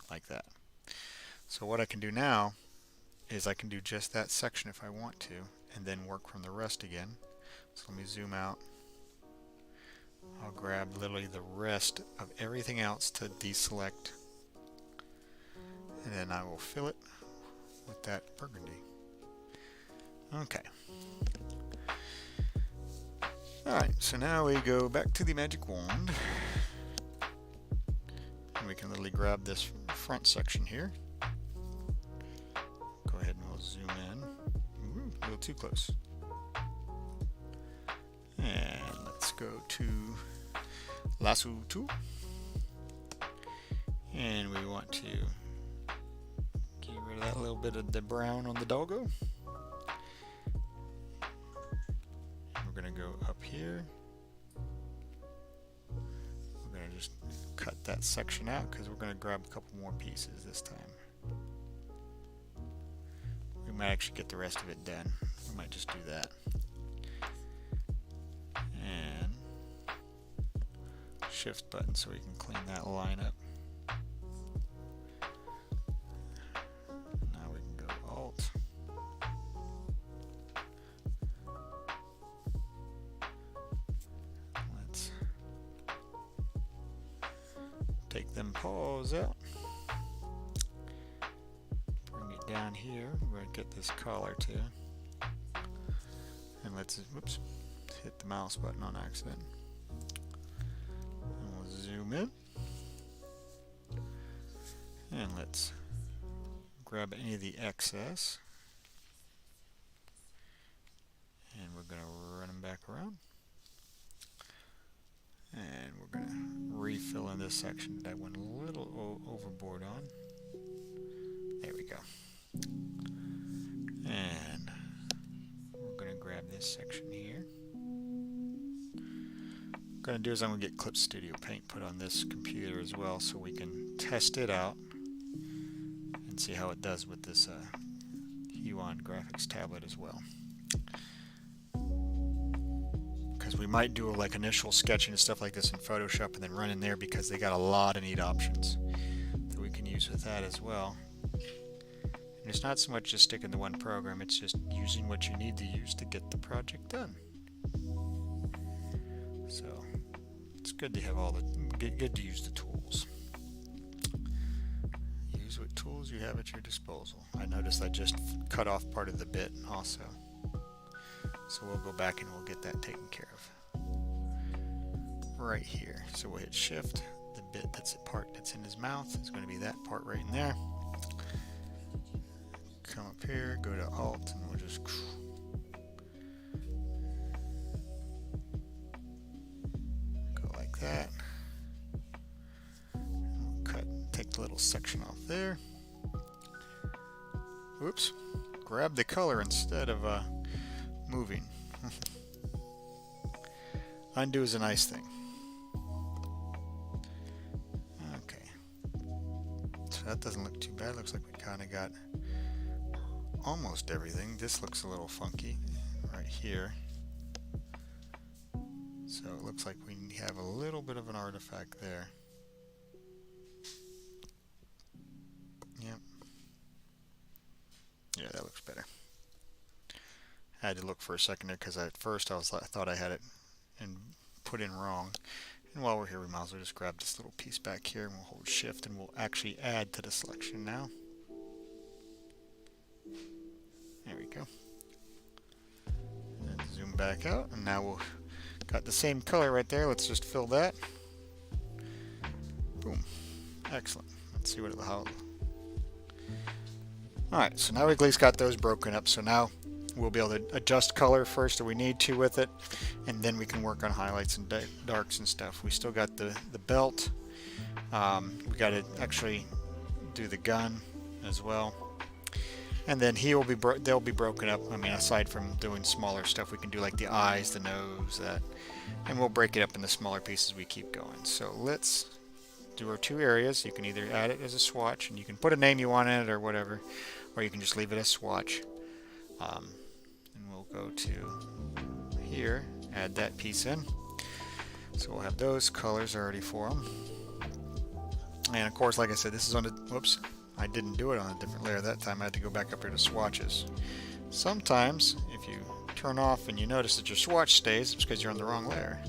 Like that. So what I can do now is I can do just that section if I want to and then work from the rest again. So let me zoom out. I'll grab literally the rest of everything else to deselect. And then I will fill it with that burgundy. Okay. Alright, so now we go back to the magic wand. And we can literally grab this front section here. Go ahead and we'll zoom in. Ooh, a little too close. And let's go to lasso tool. And we want to get rid of that little bit of the brown on the doggo. We're going to go up here. We're going to just cut that section out because we're going to grab a couple more pieces this time. We might actually get the rest of it done. We might just do that. And shift button so we can clean that line up. Now we can go Alt. Let's take them paws out. Bring it down here. We're going to get this collar too. And let's, whoops, hit the mouse button on accident. And we'll zoom in. And let's grab any of the excess. And we're going to run them back around. And we're going to refill in this section that I went a little overboard on. There we go. And we're going to grab this section here. What I'm going to do is I'm going to get Clip Studio Paint put on this computer as well so we can test it out and see how it does with this Huon graphics tablet as well. Because we might do like initial sketching and stuff like this in Photoshop and then run in there because they got a lot of neat options that we can use with that as well. And it's not so much just sticking to one program, it's just using what you need to use to get the project done. So it's good to have all the good to use the tools. Use what tools you have at your disposal. I noticed I just cut off part of the bit also. So we'll go back and we'll get that taken care of. Right here. So we'll hit Shift the bit that's the part that's in his mouth is going to be that part right in there. Come up here, go to Alt, and we'll just go like that. We'll take the little section off there. Oops, grab the color instead of moving. Undo is a nice thing. Okay, so that doesn't look too bad. Looks like we kind of got almost everything. This looks a little funky right here. So it looks like we have a little bit of an artifact there. Yep. Yeah, that looks better. I had to look for a second there because at first I thought I had it and put in wrong. And while we're here, we might as well just grab this little piece back here and we'll hold Shift and we'll actually add to the selection now. There we go. And zoom back out, and now we'll got the same color right there. Let's just fill that. Boom. Excellent. Let's see how. Alright, so now we've at least got those broken up. So now we'll be able to adjust color first if we need to with it, and then we can work on highlights and darks and stuff. We still got the belt. We got to actually do the gun as well. And then they'll be broken up. I mean, aside from doing smaller stuff, we can do like the eyes, the nose, that, and we'll break it up into smaller pieces as we keep going. So let's do our two areas. You can either add it as a swatch, and you can put a name you want in it or whatever, or you can just leave it as swatch. And we'll go to here, add that piece in. So we'll have those colors already for them. And of course, like I said, this is on the, whoops, I didn't do it on a different layer that time. I had to go back up here to swatches. Sometimes, if you turn off and you notice that your swatch stays, it's because you're on the wrong layer.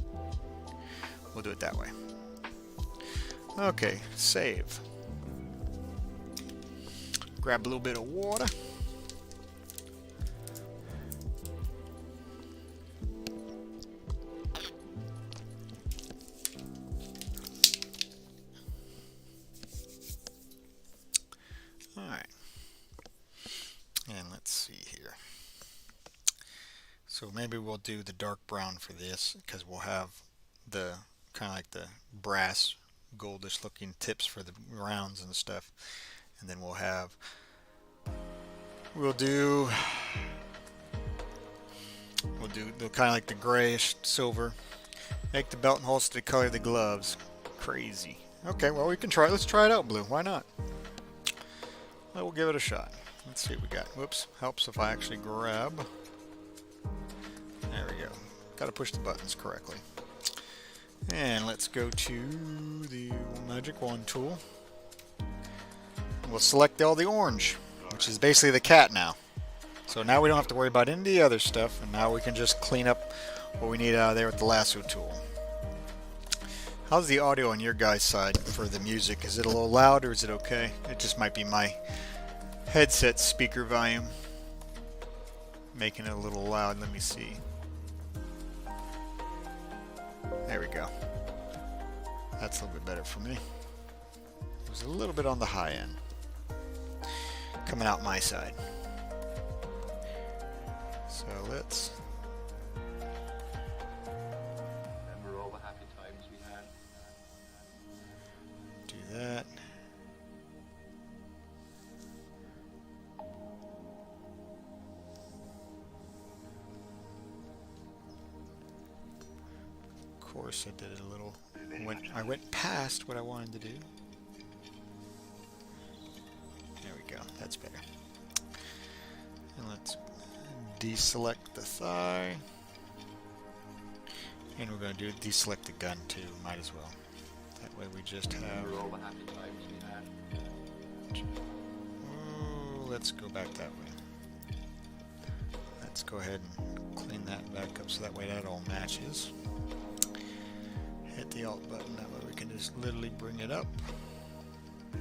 We'll do it that way. Okay, save. Grab a little bit of water. Alright. And let's see here. So maybe we'll do the dark brown for this because we'll have the kind of like the brass goldish looking tips for the rounds and stuff. And then we'll do the kind of like the grayish silver. Make the belt and holster the color of the gloves. Crazy. Okay, well we can try. Let's try it out blue. Why not? We'll give it a shot. Let's see what we got. Whoops. Helps if I actually grab. There we go. Got to push the buttons correctly. And let's go to the magic wand tool. We'll select all the orange, which is basically the cat now. So now we don't have to worry about any of the other stuff, and now we can just clean up what we need out of there with the lasso tool. How's the audio on your guys' side for the music? Is it a little loud or is it okay? It just might be my headset speaker volume making it a little loud. Let me see. There we go. That's a little bit better for me. It was a little bit on the high end. Coming out my side. So let's remember all the happy times we had. Do that. Of course, I did it a little. I went past what I wanted to do. There we go. That's better. And let's deselect the thigh. And we're going to deselect the gun too. Might as well. That way we just have. Remember all the happy times we had. Oh, let's go back that way. Let's go ahead and clean that back up so that way that all matches. Hit the Alt button, that way we can just literally bring it up.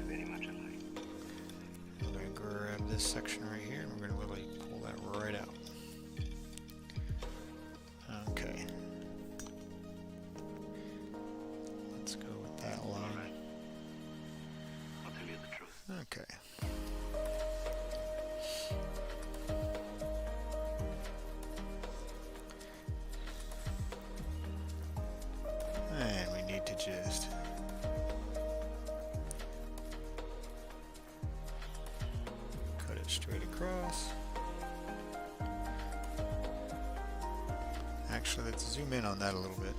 Very much alike. We're going to grab this section right here and we're going to literally pull that right out. Okay. Let's go with that line. Actually, let's zoom in on that a little bit.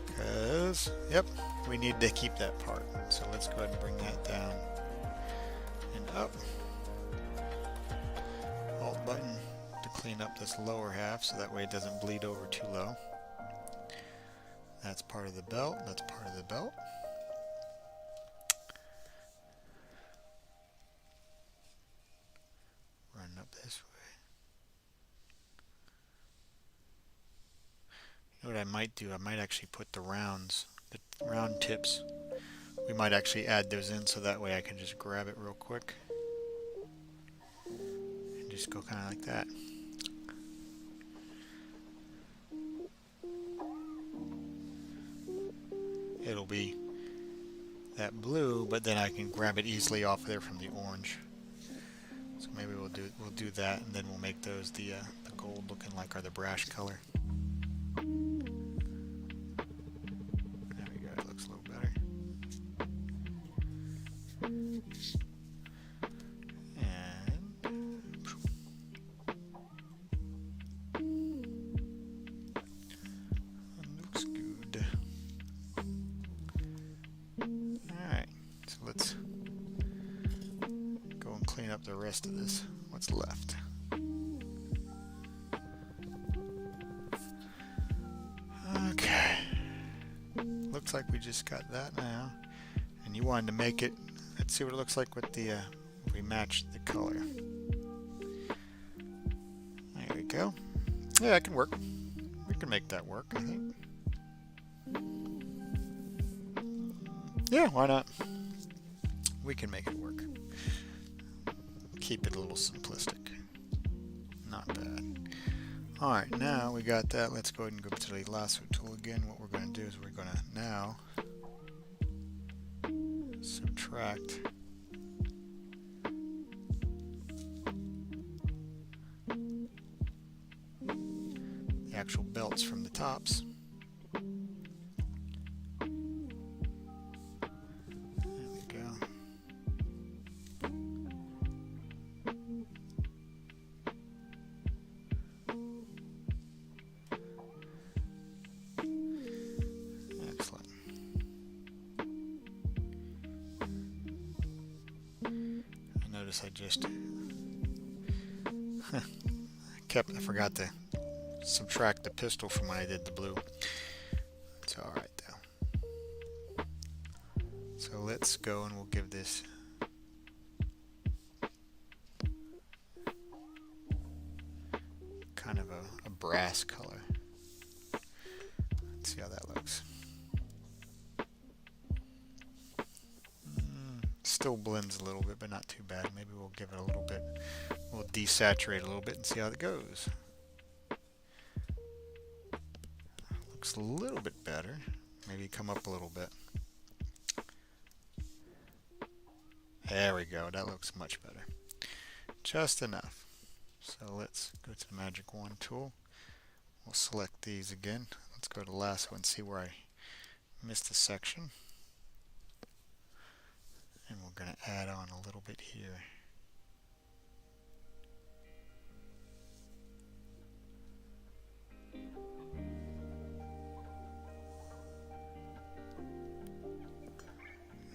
Because, yep, we need to keep that part. So let's go ahead and bring that down and up. Alt button to clean up this lower half so that way it doesn't bleed over too low. That's part of the belt. That's part of the belt. Running up this way. You know what I might do? I might actually put the rounds, the round tips. We might actually add those in so that way I can just grab it real quick. And just go kind of like that. It'll be that blue, but then I can grab it easily off there from the orange. So maybe we'll do that, and then we'll make those the gold looking like, or the brash color. There we go. It looks a little better. And looks good. Alright, so let's go and clean up the rest of this, what's left. Okay, looks like we just got that now. And you wanted to make it, let's see what it looks like with the, if we match the color. There we go. Yeah, that can work. We can make that work, I think. Yeah, why not? We can make it work. Keep it a little simplistic. Not bad. Alright, now we got that. Let's go ahead and go to the lasso tool again. What we're going to do is we're going to now subtract the actual belts from the tops. I just I forgot to subtract the pistol from when I did the blue. It's alright though. So let's go and we'll give this kind of a brass color. Let's see how that looks. Still blends a little bit, but not too bad. Maybe we'll give it a little bit, we'll desaturate a little bit and see how it goes. Looks a little bit better. Maybe come up a little bit. There we go. That looks much better. Just enough. So let's go to the magic wand tool. We'll select these again. Let's go to lasso and see where I missed a section. And we're going to add on a little bit here.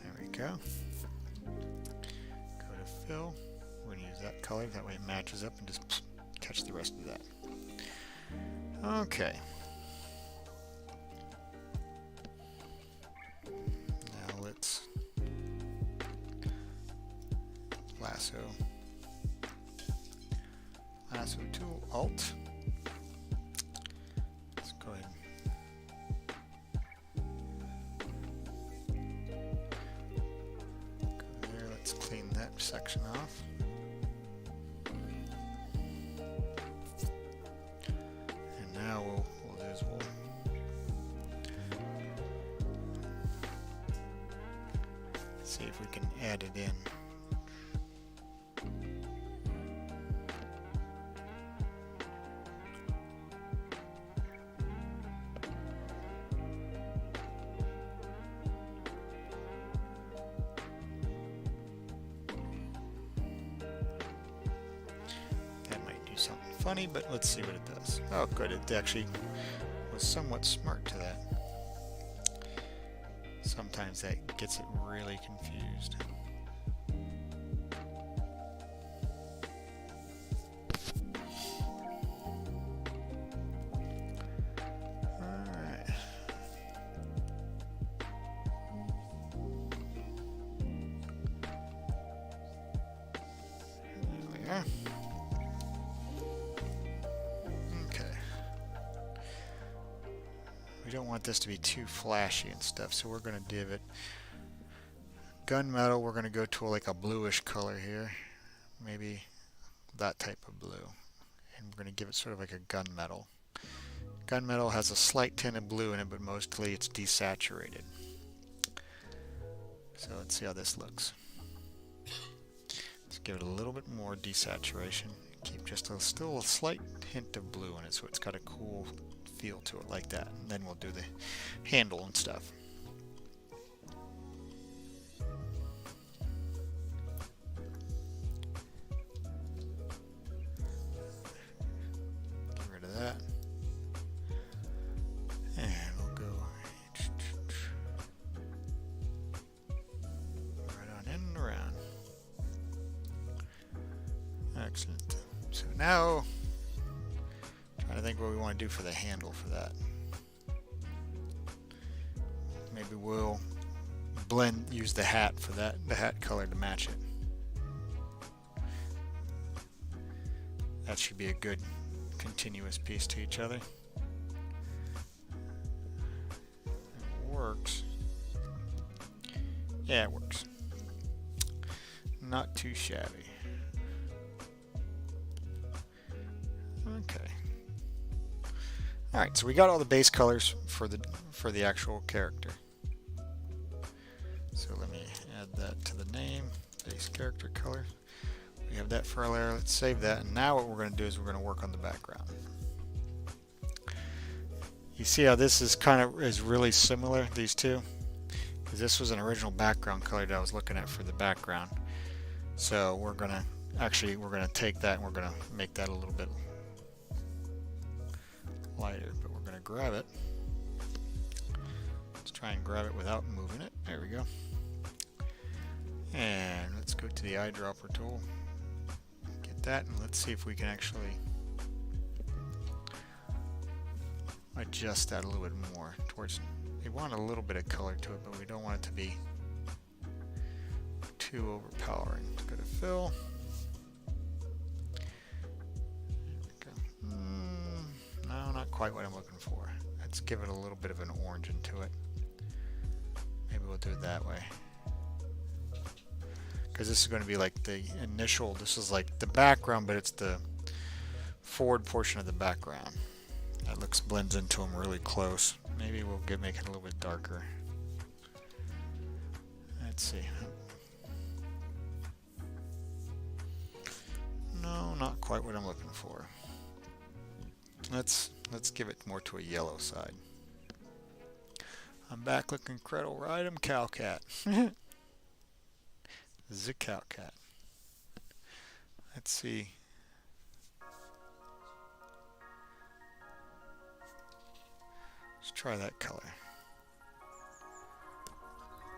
There we go. Go to fill. We're going to use that color. That way it matches up and just catch the rest of that. Okay. Now let's lasso tool, alt. Let's go ahead and go there. Let's clean that section off. And now we'll do is we'll see if we can add it in. Something funny, but let's see what it does. Oh, good. It actually was somewhat smart to that. Sometimes that gets it really confused. Alright. There we are. Okay. We don't want this to be too flashy and stuff, so we're going to give it gunmetal. We're going to go to like a bluish color here, maybe that type of blue, and we're going to give it sort of like a gunmetal. Gunmetal has a slight tint of blue in it, but mostly it's desaturated. So let's see how this looks. Let's give it a little bit more desaturation. Keep just still a slight hint of blue in it, so it's got a cool feel to it like that. And then we'll do the handle and stuff. Get rid of that. And we'll go right on in and around. Excellent. So now, trying to think what we want to do for the handle for that. Maybe we'll use the hat for that, the hat color to match it. That should be a good continuous piece to each other. It works. Yeah, it works. Not too shabby. Okay. All right, so we got all the base colors for the actual character. So let me add that to the name, base character color. We have that for our layer. Let's save that. And now what we're going to do is we're going to work on the background. You see how this is is really similar, these two? Because this was an original background color that I was looking at for the background. So we're going to take that and we're going to make that a little bit lighter, but we're going to grab it. Let's try and grab it without moving it. There we go. And let's go to the eyedropper tool. Get that, and let's see if we can actually adjust that a little bit more towards. We want a little bit of color to it, but we don't want it to be too overpowering. Let's go to fill. No, not quite what I'm looking for. Let's give it a little bit of an orange into it. Maybe we'll do it that way. Because this is going to be like the initial, this is like the background, but it's the forward portion of the background. That blends into them really close. Maybe we'll make it a little bit darker. Let's see. No, not quite what I'm looking for. Let's give it more to a yellow side. I'm back looking incredible, right? I'm Cowcat. The Cowcat. Let's see. Let's try that color.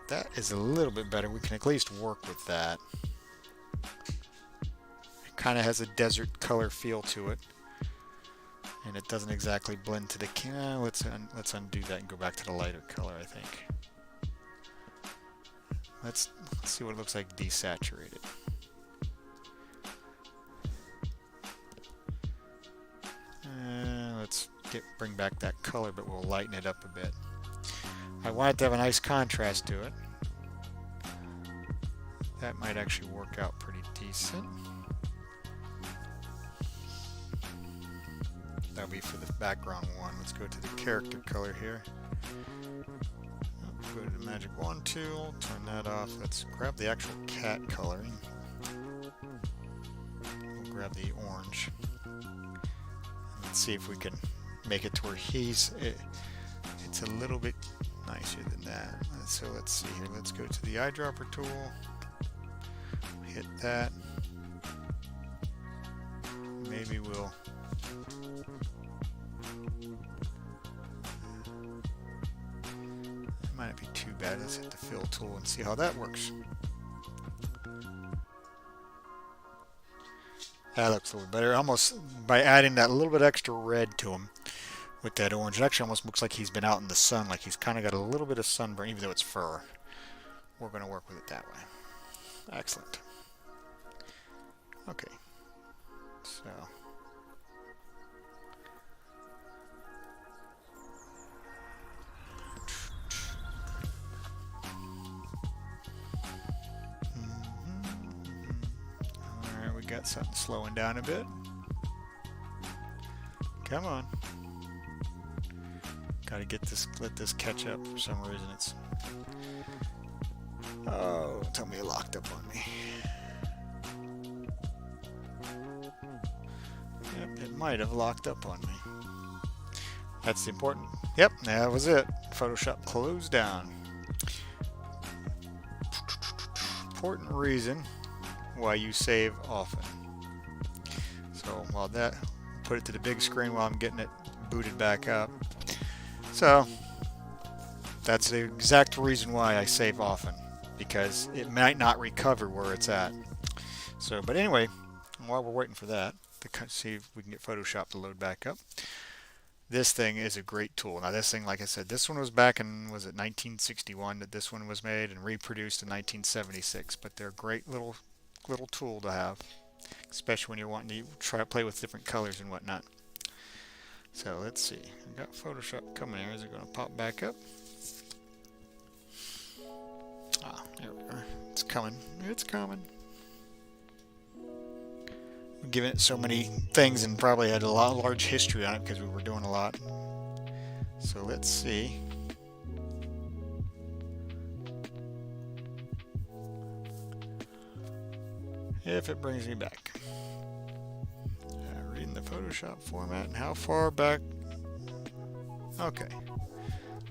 That is a little bit better. We can at least work with that. It kind of has a desert color feel to it. And it doesn't exactly blend to the let's undo that and go back to the lighter color, I think. Let's see what it looks like desaturated. Let's bring back that color, but we'll lighten it up a bit. I want it to have a nice contrast to it. That might actually work out pretty decent. That'll be for the background one. Let's go to the character color here. Go to the magic wand tool, turn that off. Let's grab the actual cat coloring. We'll grab the orange. And let's see if we can make it to where it's a little bit nicer than that. So let's see here. Let's go to the eyedropper tool. Hit that. Maybe we'll bad. Let's hit the fill tool and see how that works. That looks a little better. Almost by adding that little bit extra red to him with that orange, it actually almost looks like he's been out in the sun, like he's kind of got a little bit of sunburn, even though it's fur. We're going to work with it that way. Excellent. Okay. So. Alright, we got something slowing down a bit. Come on. Gotta get this, let this catch up. For some reason it's... Oh, tell me it locked up on me. Yep, it might have locked up on me. That's the important... Yep, that was it. Photoshop closed down. Important reason why you save often. So while that, put it to the big screen while I'm getting it booted back up. So that's the exact reason why I save often, because it might not recover where it's at. So, but anyway, while we're waiting for that to see if we can get Photoshop to load back up, this thing is a great tool. Now this thing, like I said, this one was back in, was it 1961 that this one was made, and reproduced in 1976, but they're a great little tool to have, especially when you're wanting to try to play with different colors and whatnot. So let's see, I've got Photoshop coming here. Is it going to pop back up? Ah, there we are. It's coming. It's coming. We've given it so many things and probably had a large history on it because we were doing a lot. So let's see. If it brings me back. Reading the Photoshop format and how far back. Okay.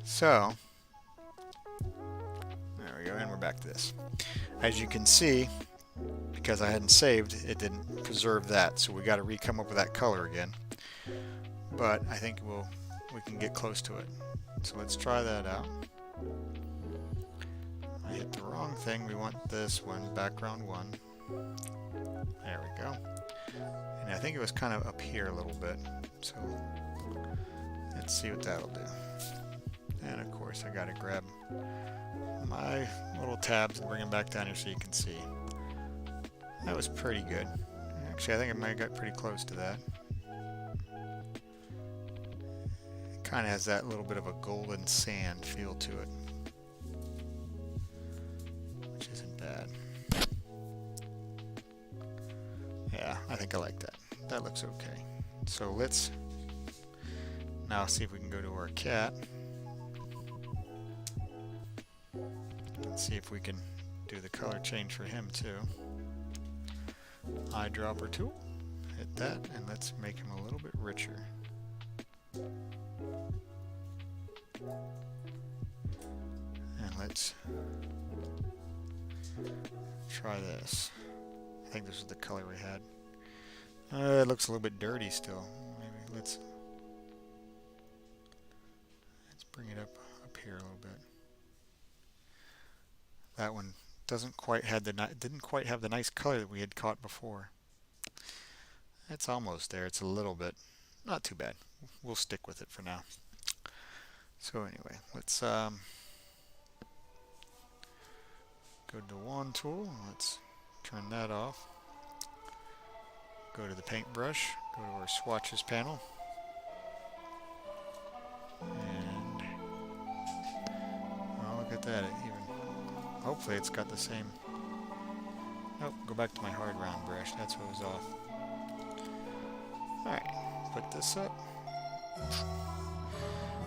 So, there we go, and we're back to this. As you can see, because I hadn't saved, it didn't preserve that, so we got to re-come up with that color again. But I think we can get close to it. So let's try that out. I hit the wrong thing. We want this one, background 1. There we go. And I think it was kind of up here a little bit. So let's see what that'll do. And of course I gotta grab my little tabs and bring them back down here so you can see. That was pretty good. Actually, I think I might have got pretty close to that. It kind of has that little bit of a golden sand feel to it, which isn't bad. Yeah, I think I like that. That looks okay. So let's now see if we can go to our cat and see if we can do the color change for him too. Eyedropper tool, hit that, and let's make him a little bit richer. And let's try this. I think this is the color we had. It looks a little bit dirty still. Maybe let's bring it up here a little bit. That one didn't quite have the nice color that we had caught before. It's almost there. It's a little bit, not too bad. We'll stick with it for now. So anyway, let's go to wand tool. Let's turn that off. Go to the paintbrush. Go to our swatches panel. And oh, look at that. Hopefully it's got the same. Nope, go back to my hard round brush. That's what was off. Alright, put this up.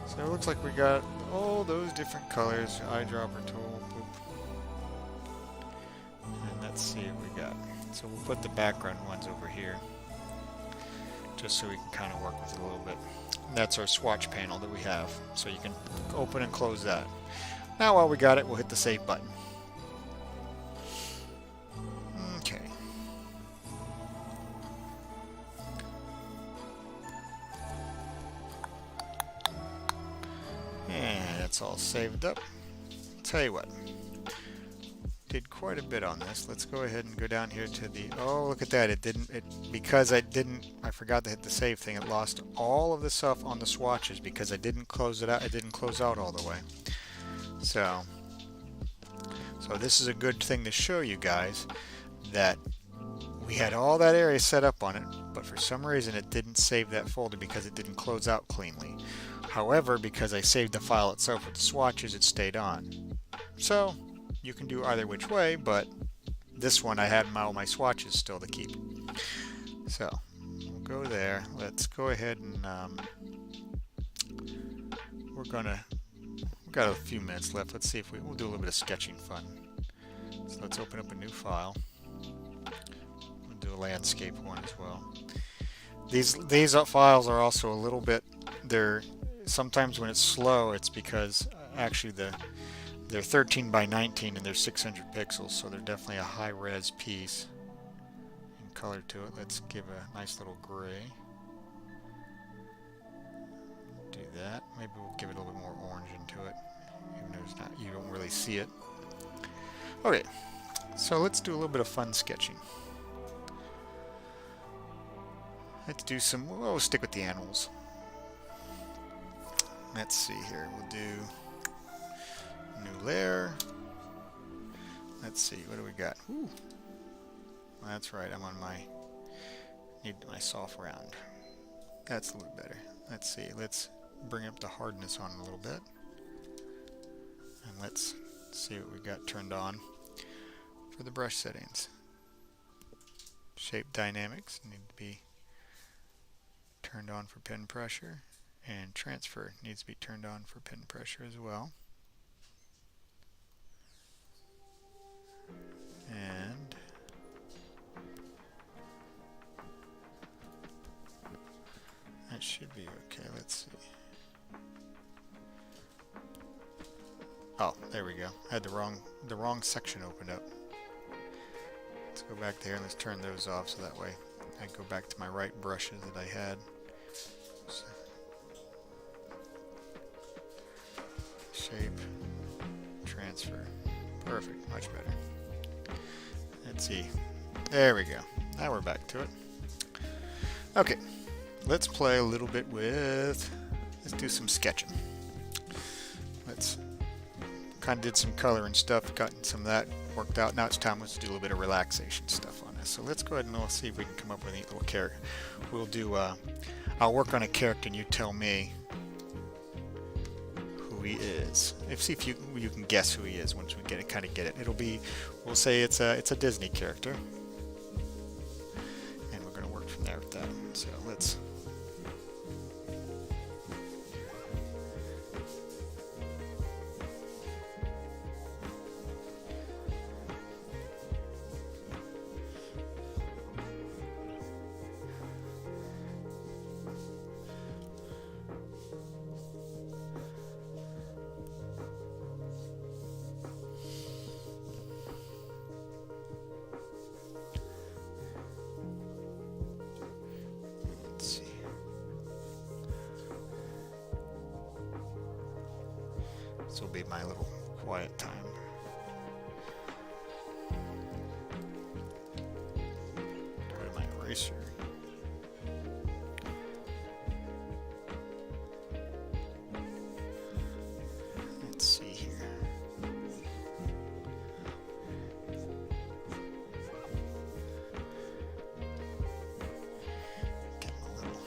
So it looks like we got all those different colors. Eyedropper tool. Boop. And let's see what we got. So we'll put the background ones over here, just so we can kind of work with it a little bit. And that's our swatch panel that we have. So you can open and close that. Now while we got it, we'll hit the save button. Okay. And it's all saved up. Let's tell you what. Did quite a bit on this. Let's go ahead and go down here to the, oh, look at that. Because I forgot to hit the save thing. It lost all of the stuff on the swatches because I didn't close it out. It didn't close out all the way. So this is a good thing to show you guys that we had all that area set up on it, but for some reason it didn't save that folder because it didn't close out cleanly. However, because I saved the file itself with the swatches, it stayed on. So you can do either which way, but this one I had all my swatches still to keep. So we'll go there. Let's go ahead and we've got a few minutes left. Let's see if we'll do a little bit of sketching fun. So let's open up a new file. We'll do a landscape one as well. These files are also a little bit, sometimes when it's slow, it's because actually they're 13 by 19 and they're 600 pixels, so they're definitely a high-res piece. And color to it, let's give a nice little gray. Do that. Maybe we'll give it a little bit more orange into it, even though you don't really see it. Okay, so let's do a little bit of fun sketching. Let's do we'll stick with the animals. Let's see here, we'll do new layer. Let's see, what do we got? Ooh. That's right, I'm on need my soft round. That's a little better. Let's see, let's bring up the hardness on a little bit. And let's see what we got turned on for the brush settings. Shape dynamics need to be turned on for pen pressure, and transfer needs to be turned on for pen pressure as well. And that should be okay. Let's see. Oh, there we go. I had the wrong section opened up. Let's go back there and let's turn those off so that way I go back to my right brushes that I had. So, shape, transfer. Perfect, much better. Let's see. There we go. Now we're back to it. Okay, let's play a little bit let's do some sketching. Let's kind of did some color and stuff, gotten some of that worked out. Now it's time to do a little bit of relaxation stuff on this. So let's go ahead and see if we can come up with a neat little character. We'll do, I'll work on a character and you tell me who he is. See if you can guess who he is once we kind of get it. It'll be, we'll say it's a Disney character. And we're going to work from there with that. So let's This will be my little quiet time. Go to my eraser. Let's see here. Get a little.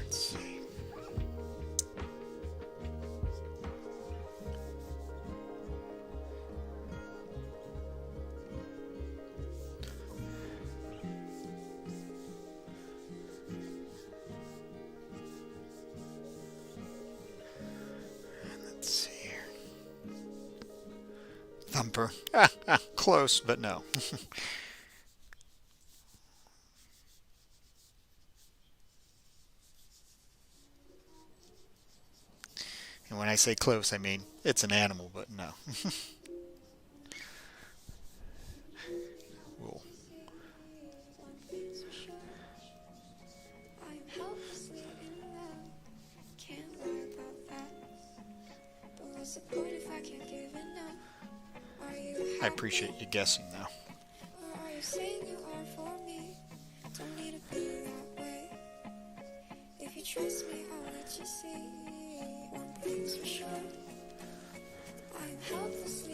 Let's see. Let's see here. Thumper. Close, but no. And when I say close, I mean it's an animal, but no. We'll I appreciate you guessing though.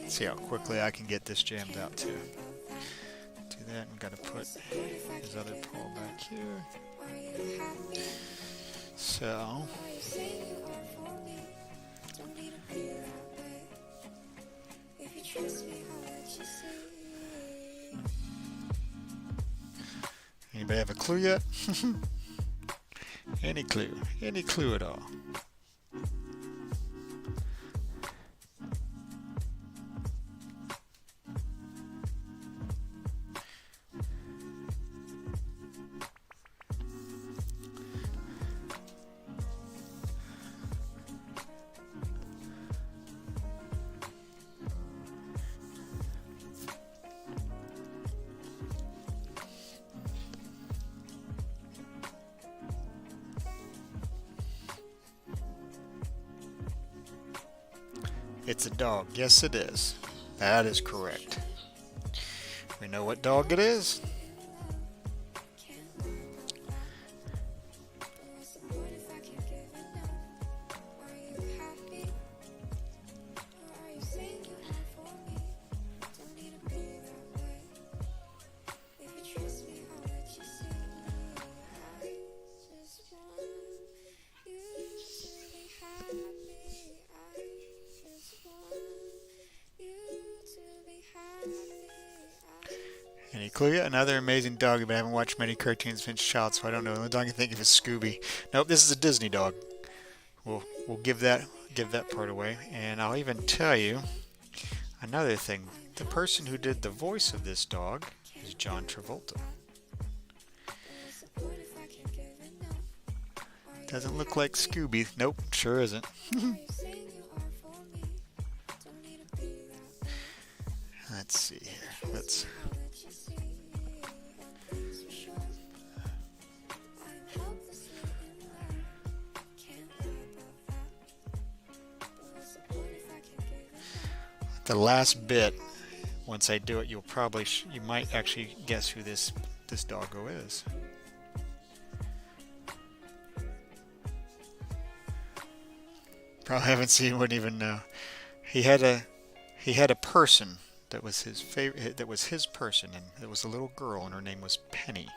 See how quickly I can get this jammed out too. Do that, and gotta put his other paw back here. So anybody have a clue yet? Any clue? Any clue at all? It's a dog. Yes, it is. That is correct. We know what dog it is. Any clue yet? Another amazing dog, but I haven't watched many cartoons since child, so I don't know. The only dog I can think of is Scooby. Nope, this is a Disney dog. We'll give that part away, and I'll even tell you another thing. The person who did the voice of this dog is John Travolta. Doesn't look like Scooby. Nope, sure isn't. Let's see here. Let's. The last bit, once I do it, you might actually guess who this doggo is. Probably haven't seen, wouldn't even know. He had a person that was his favorite. That was his person, and it was a little girl, and her name was Penny.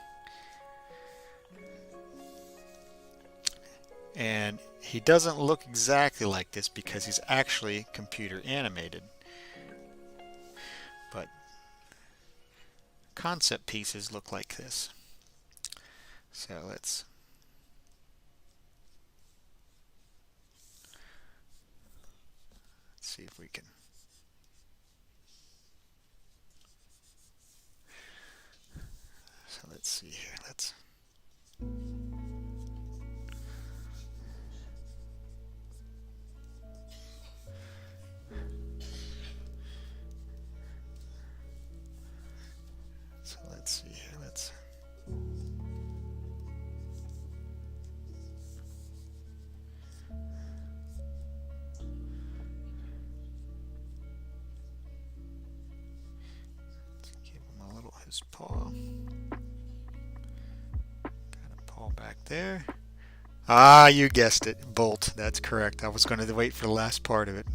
And he doesn't look exactly like this because he's actually computer animated. But concept pieces look like this. So let's see if we can. So let's see here. Let's see here. Let's give him a little his paw. Got a paw back there. Ah, you guessed it. Bolt. That's correct. I was going to wait for the last part of it.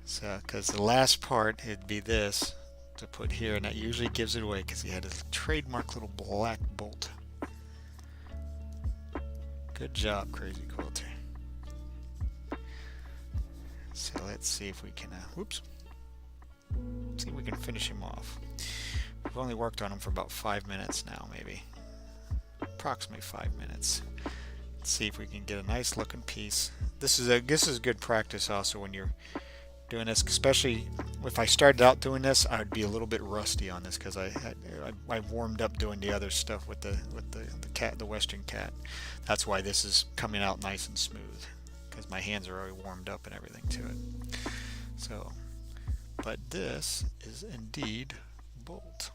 So, because the last part, it'd be this to put here, and that usually gives it away because he had a trademark little black bolt. Good job, Crazy Quilter. So let's see if we can, see if we can finish him off. We've only worked on him for about 5 minutes now, maybe. Approximately 5 minutes. Let's see if we can get a nice looking piece. This is good practice also when you're doing this, especially if I started out doing this, I would be a little bit rusty on this because I warmed up doing the other stuff with the cat, the Western cat. That's why this is coming out nice and smooth, because my hands are already warmed up and everything to it. So, but this is indeed bolt.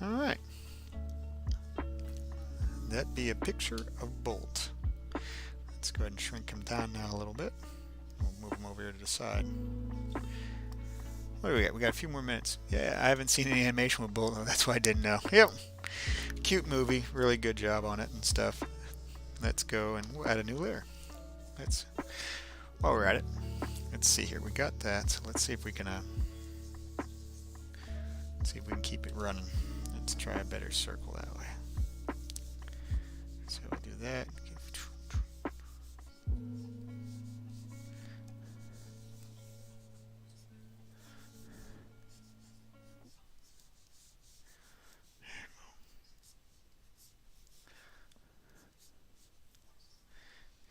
All right. That be a picture of bolt. Let's go ahead and shrink him down now a little bit. We'll move him over here to the side. What do we got? We got a few more minutes. Yeah, I haven't seen any animation with bolt. That's why I didn't know. Yep. Cute movie. Really good job on it and stuff. Let's go and we'll add a new layer. While we're at it, let's see here. We got that. So let's see if we can keep it running. Let's try a better circle that way. So we'll do that.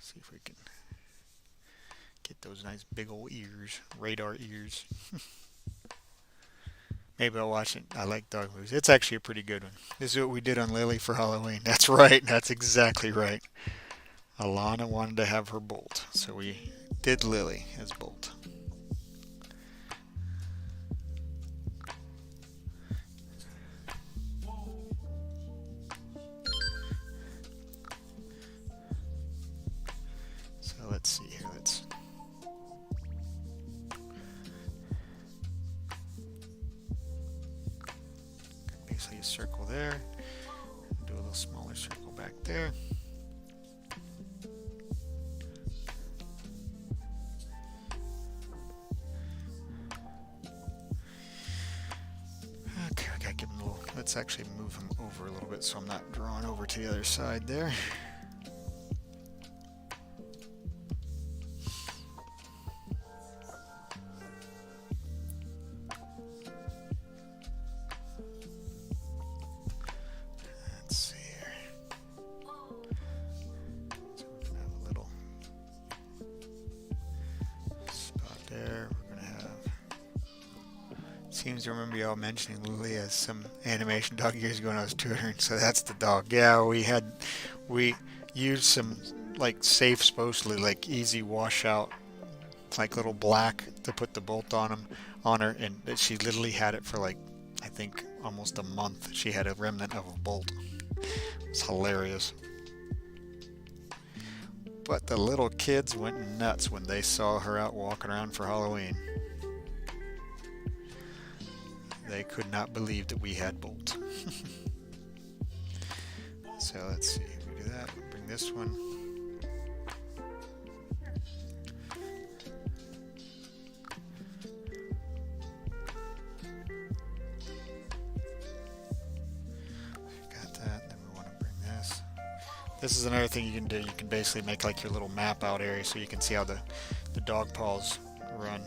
See if we can get those nice big old ears, radar ears. Maybe I'll watch it. I like dog movies. It's actually a pretty good one. This is what we did on Lily for Halloween. That's right. That's exactly right. Alana wanted to have her Bolt, so we did Lily as Bolt. So let's see here. Let's basically a circle there. Do a little smaller circle back there. Okay, I gotta give him a little. Let's actually move him over a little bit so I'm not drawn over to the other side there. Seems to remember y'all mentioning Lily as some animation dog years ago when I was tutoring, so that's the dog. Yeah, we used some like safe, supposedly like easy washout, like little black to put the Bolt on her, and she literally had it for like I think almost a month. She had a remnant of a Bolt. It's hilarious. But the little kids went nuts when they saw her out walking around for Halloween. They could not believe that we had Bolt. So let's see, we do that, bring this one. Got that, then we want to bring this. This is another thing you can do. You can basically make like your little map out area so you can see how the dog paws run.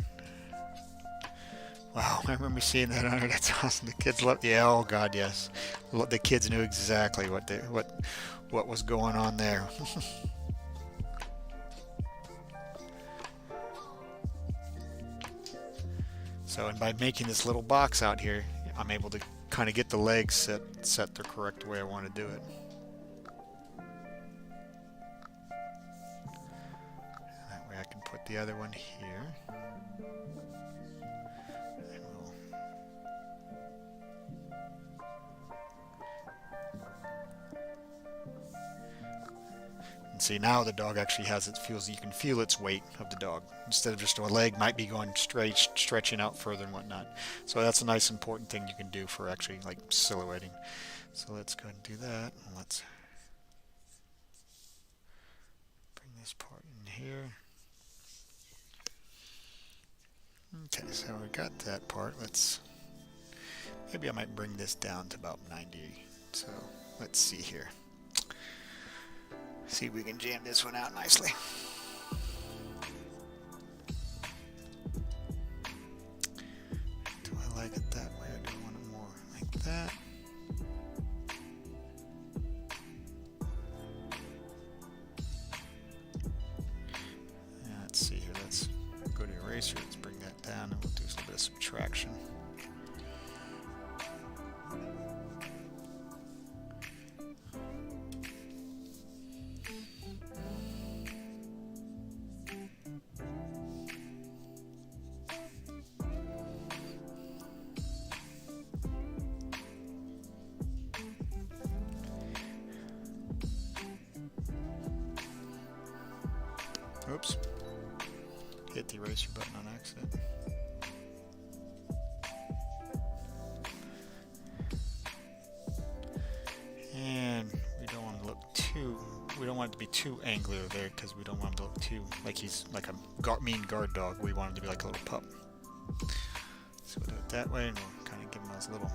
Wow, I remember seeing that on her. That's awesome. The kids loved. Yeah, oh God, yes. The kids knew exactly what was going on there. So, and by making this little box out here, I'm able to kind of get the legs set the correct way I want to do it. That way I can put the other one here. See, now the dog actually has you can feel its weight of the dog instead of just a leg might be going straight, stretching out further and whatnot. So that's a nice important thing you can do for actually like silhouetting. So let's go ahead and do that. Let's bring this part in here. Okay, so we got that part. Maybe I might bring this down to about 90. So let's see here. See if we can jam this one out nicely. Do I like it that way or do I want it more like that? Yeah, let's see here. Let's go to eraser. Let's bring that down and we'll do some direction. Oops. Hit the eraser button on accident. And we don't want to look too, we don't want it to be too angular there because we don't want him to look too like he's like a mean guard dog. We want him to be like a little pup. So we'll do it that way and we'll kind of give him those little,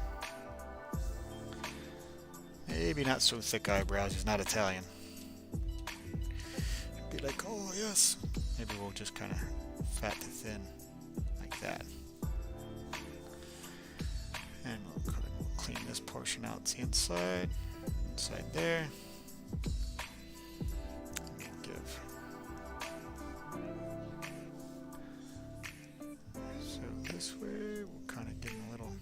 maybe not so thick eyebrows. He's not Italian. Be like, oh yes. Maybe we'll just kind of fat to thin like that. And we'll clean this portion out to the inside there. And give. So this way we'll kind of give him a little.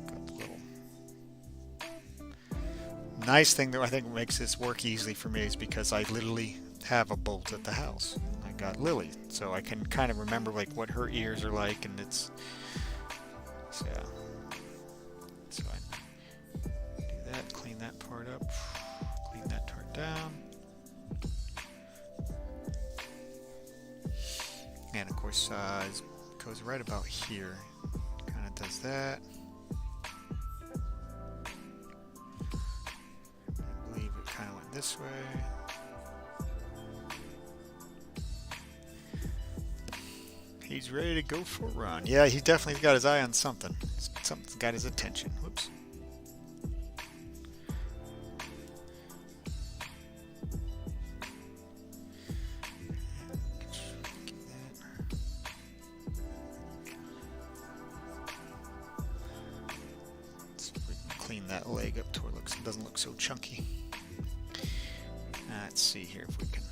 Got the little. Nice thing that I think makes this work easily for me is because I literally have a bolt at the house. I got Lily, so I can kind of remember like what her ears are like, and it's so yeah. So I do that, clean that part up, clean that part down, and of course it goes right about here. Kind of does that. This way. He's ready to go for a run. Yeah, he definitely got his eye on something. Something's got his attention. Whoops. So we can clean that leg up to where it doesn't look so chunky. Let's see here if we can.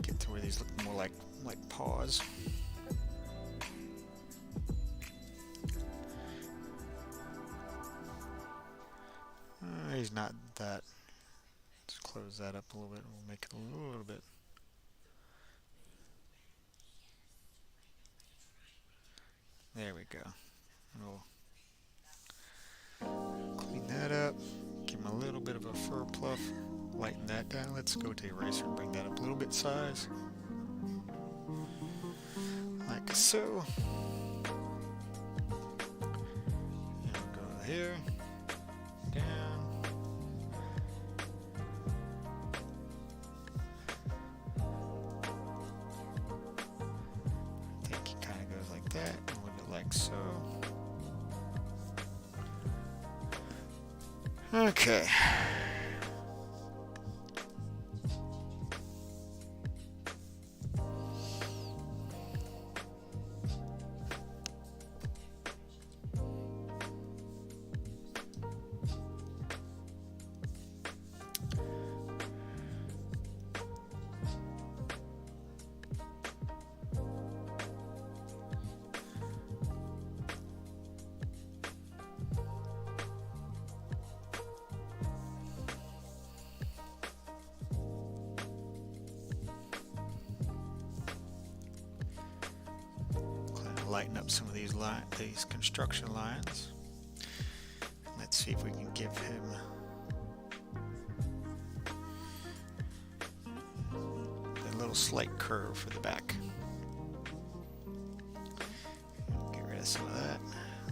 Get to where these look more like paws. He's not that. Let's close that up a little bit. We'll make it a little bit. There we go. We'll clean that up, give him a little bit of a fur fluff, lighten that down. Let's go to the eraser and bring that up a little bit size. Like so. And we'll go here, down. I think he kind of goes like that, a little bit like so. Okay. Lighten up some of these construction lines. Let's see if we can give him a little slight curve for the back. Get rid of some of that.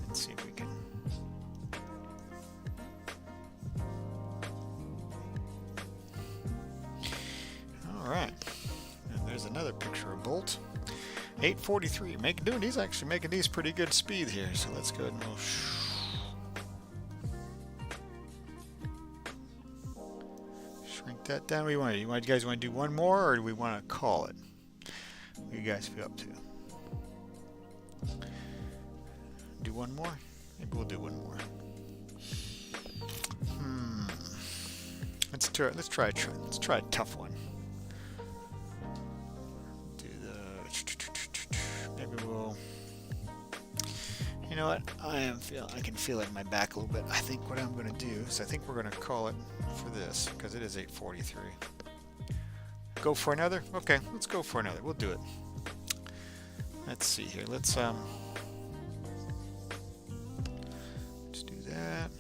Let's see if we can. All right, and there's another picture of Bolt. 843. Dude, he's actually making these pretty good speed here. So let's go ahead and shrink that down. What do you want? You guys want to do one more, or do we want to call it? What do you guys feel up to? Do one more? Maybe we'll do one more. let's try a tough one. Do the maybe we'll. You know what? I can feel it in my back a little bit. I think what I'm going to do is I think we're going to call it for this because it is 8:43. Go for another? Okay, let's go for another. We'll do it. Let's see here. Let's do that.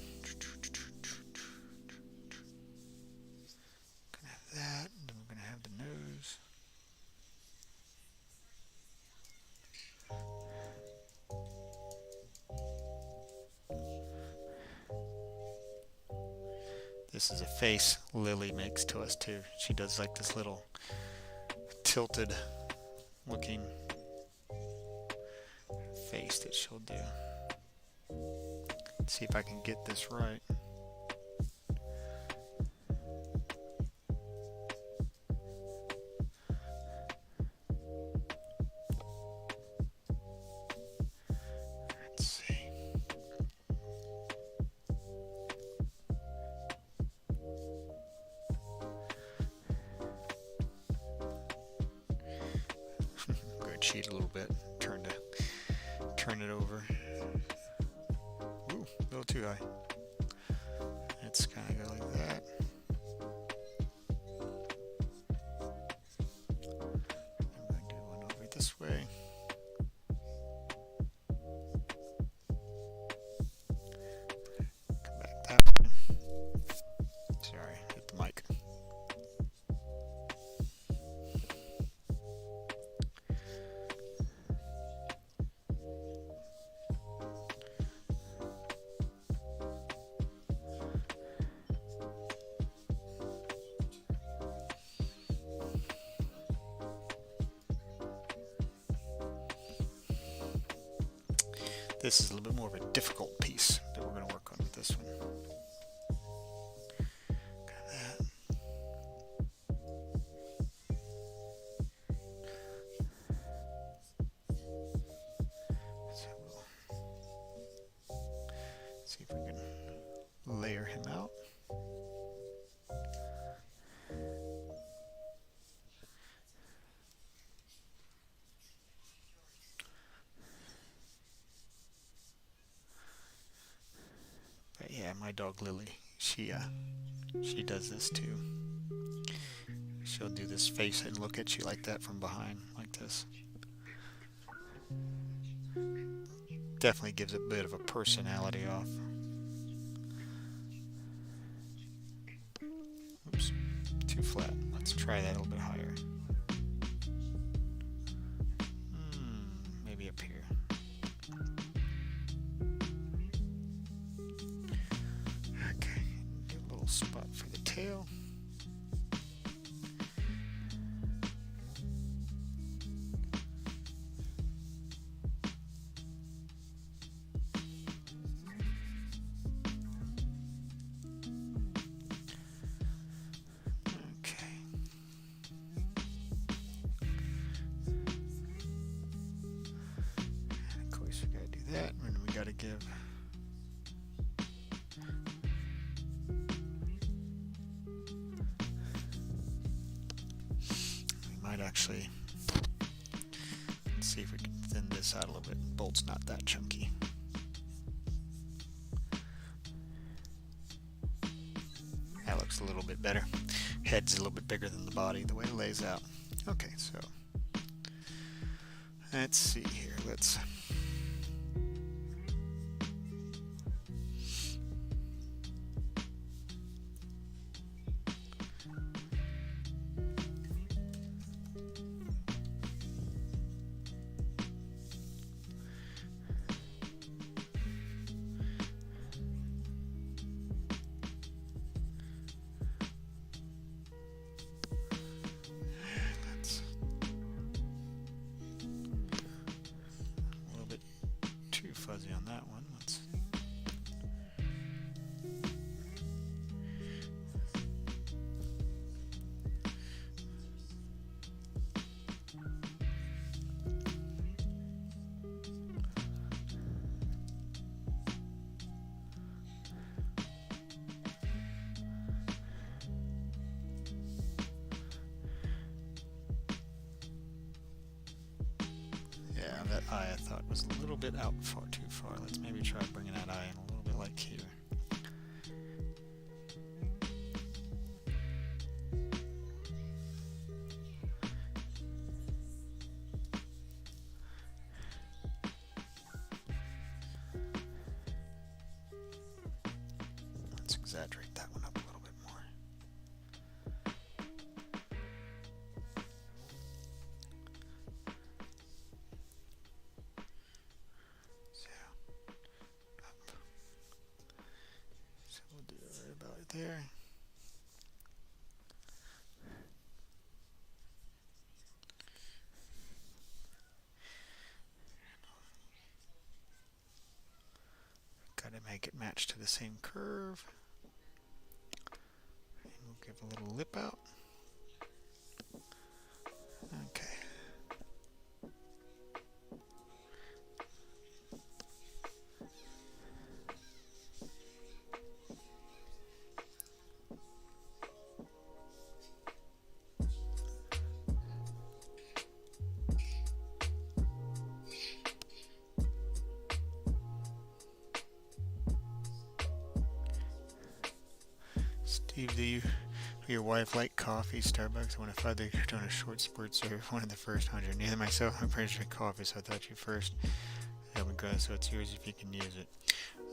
Gonna have that, and then we're gonna have the nose. This is a face Lily makes to us too. She does like this little tilted looking face that she'll do. Let's see if I can get this right. Let's see. I'm going to cheat a little bit. Turn it over. Ooh, a little too high. Let's kind of go like that. I'm going to do one over this way. Come back that way. Sorry, hit the mic. This is a little bit more of a difficult piece that we're going to work on with this one. Got that. So we'll see if we can layer him out. Yeah, my dog Lily, she does this too. She'll do this face and look at you like that from behind, like this. Definitely gives a bit of a personality off. Oops, too flat. Let's try that a little bit higher. Maybe up here. Spot for the tail. Okay. And of course, we gotta do that, and we gotta give. Actually, let's see if we can thin this out a little bit. Bolt's not that chunky. That looks a little bit better. Head's a little bit bigger than the body, the way it lays out. Okay, so let's see here. Let's that eye I thought was a little bit out far too far. Let's maybe try bringing that eye in a little bit like here. Let's exaggerate that one up a little bit more. So we'll do it right about there. Gotta make it match to the same curve. And we'll give a little lip out. Okay. Steve, do you or your wife like coffee? Starbucks? When I found that you're doing a short spurt serve, one of the first 100. Neither myself nor parents drink coffee, so I thought you first. That would go, so it's yours if you can use it.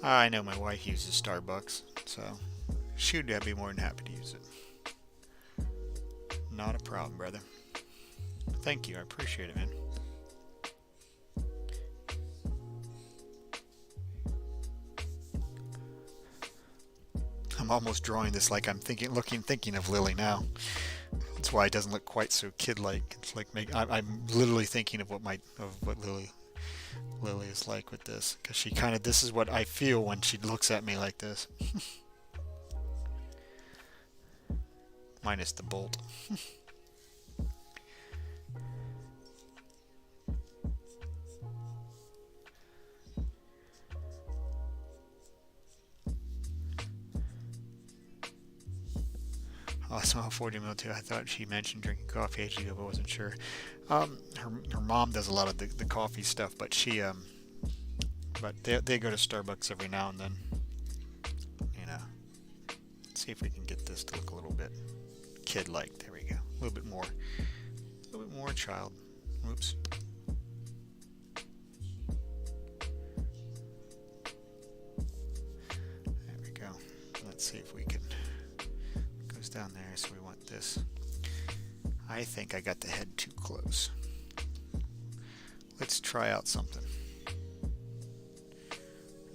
I know my wife uses Starbucks, so she'd be more than happy to use it. Not a problem, brother. Thank you, I appreciate it, man. I'm almost drawing this like I'm thinking of Lily now. That's why it doesn't look quite so kid-like. It's like I'm literally thinking of what Lily is like with this, because she kind of, this is what I feel when she looks at me like this. Minus the bolt. Also, 40 mil too. I thought she mentioned drinking coffee ages ago, but wasn't sure. Her mom does a lot of the coffee stuff, but they go to Starbucks every now and then. You know, let's see if we can get this to look a little bit kid-like. There we go. A little bit more child. Oops. There we go. Let's see if we can. Down there, so we want this. I think I got the head too close. Let's try out something.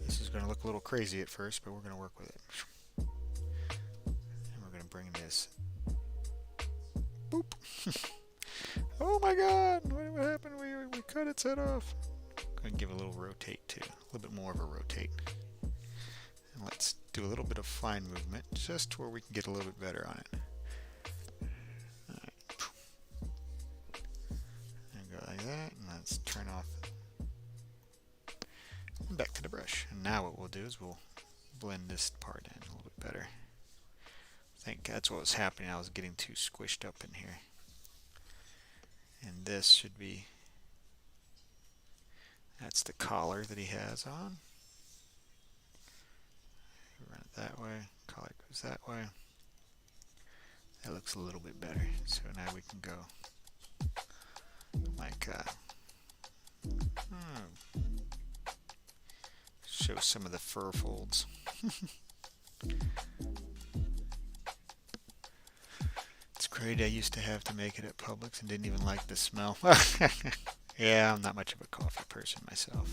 This is going to look a little crazy at first, but we're going to work with it. And we're going to bring this. Boop. Oh my god, what happened? We cut its head off. I'm going to give it a little rotate too. A little bit more of a rotate. And let's do a little bit of fine movement, just where we can get a little bit better on it. Alright. And go like that, and let's turn off. And back to the brush. And now what we'll do is we'll blend this part in a little bit better. I think that's what was happening. I was getting too squished up in here. And this should be, that's the collar that he has on. Run it that way, collar goes that way. That looks a little bit better. So now we can go like show some of the fur folds. It's great. I used to have to make it at Publix and didn't even like the smell. Yeah, I'm not much of a coffee person myself.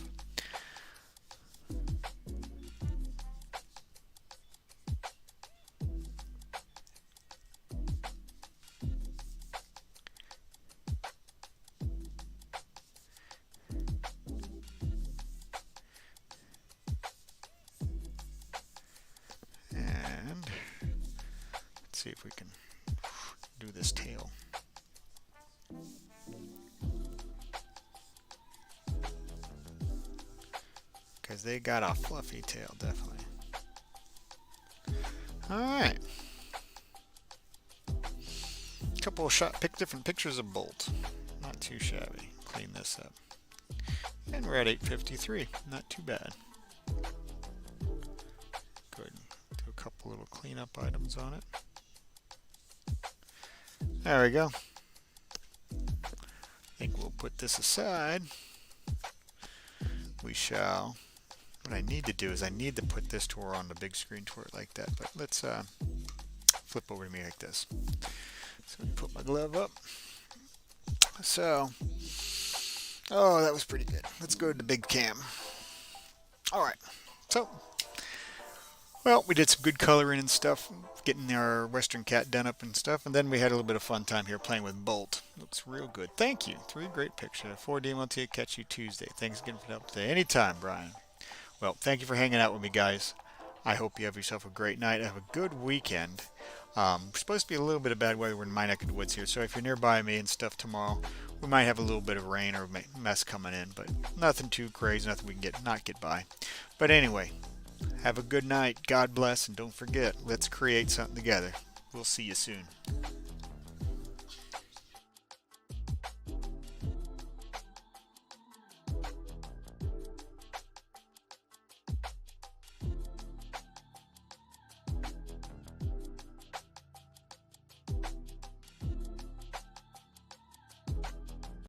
See if we can do this tail. Because they got a fluffy tail, definitely. Alright. Couple of different pictures of Bolt. Not too shabby. Clean this up. And we're at 853. Not too bad. Go ahead and do a couple little cleanup items on it. There we go. I think we'll put this aside. We shall. What I need to do is I need to put this tour on the big screen tour like that. But let's flip over to me like this. So let me put my glove up. So, oh, that was pretty good. Let's go to the big cam. All right. So, well, we did some good coloring and stuff, getting our Western Cat done up and stuff, and then we had a little bit of fun time here playing with Bolt. Looks real good. Thank you. 3 great pictures. 4D MLT, catch you Tuesday. Thanks again for the help today. Anytime, Brian. Well, thank you for hanging out with me, guys. I hope you have yourself a great night. Have a good weekend. We're supposed to be a little bit of bad weather. We're in my neck of the woods here, so if you're nearby me and stuff tomorrow, we might have a little bit of rain or mess coming in, but nothing too crazy, nothing we can not get by. But anyway, have a good night. God bless, and don't forget, let's create something together. We'll see you soon.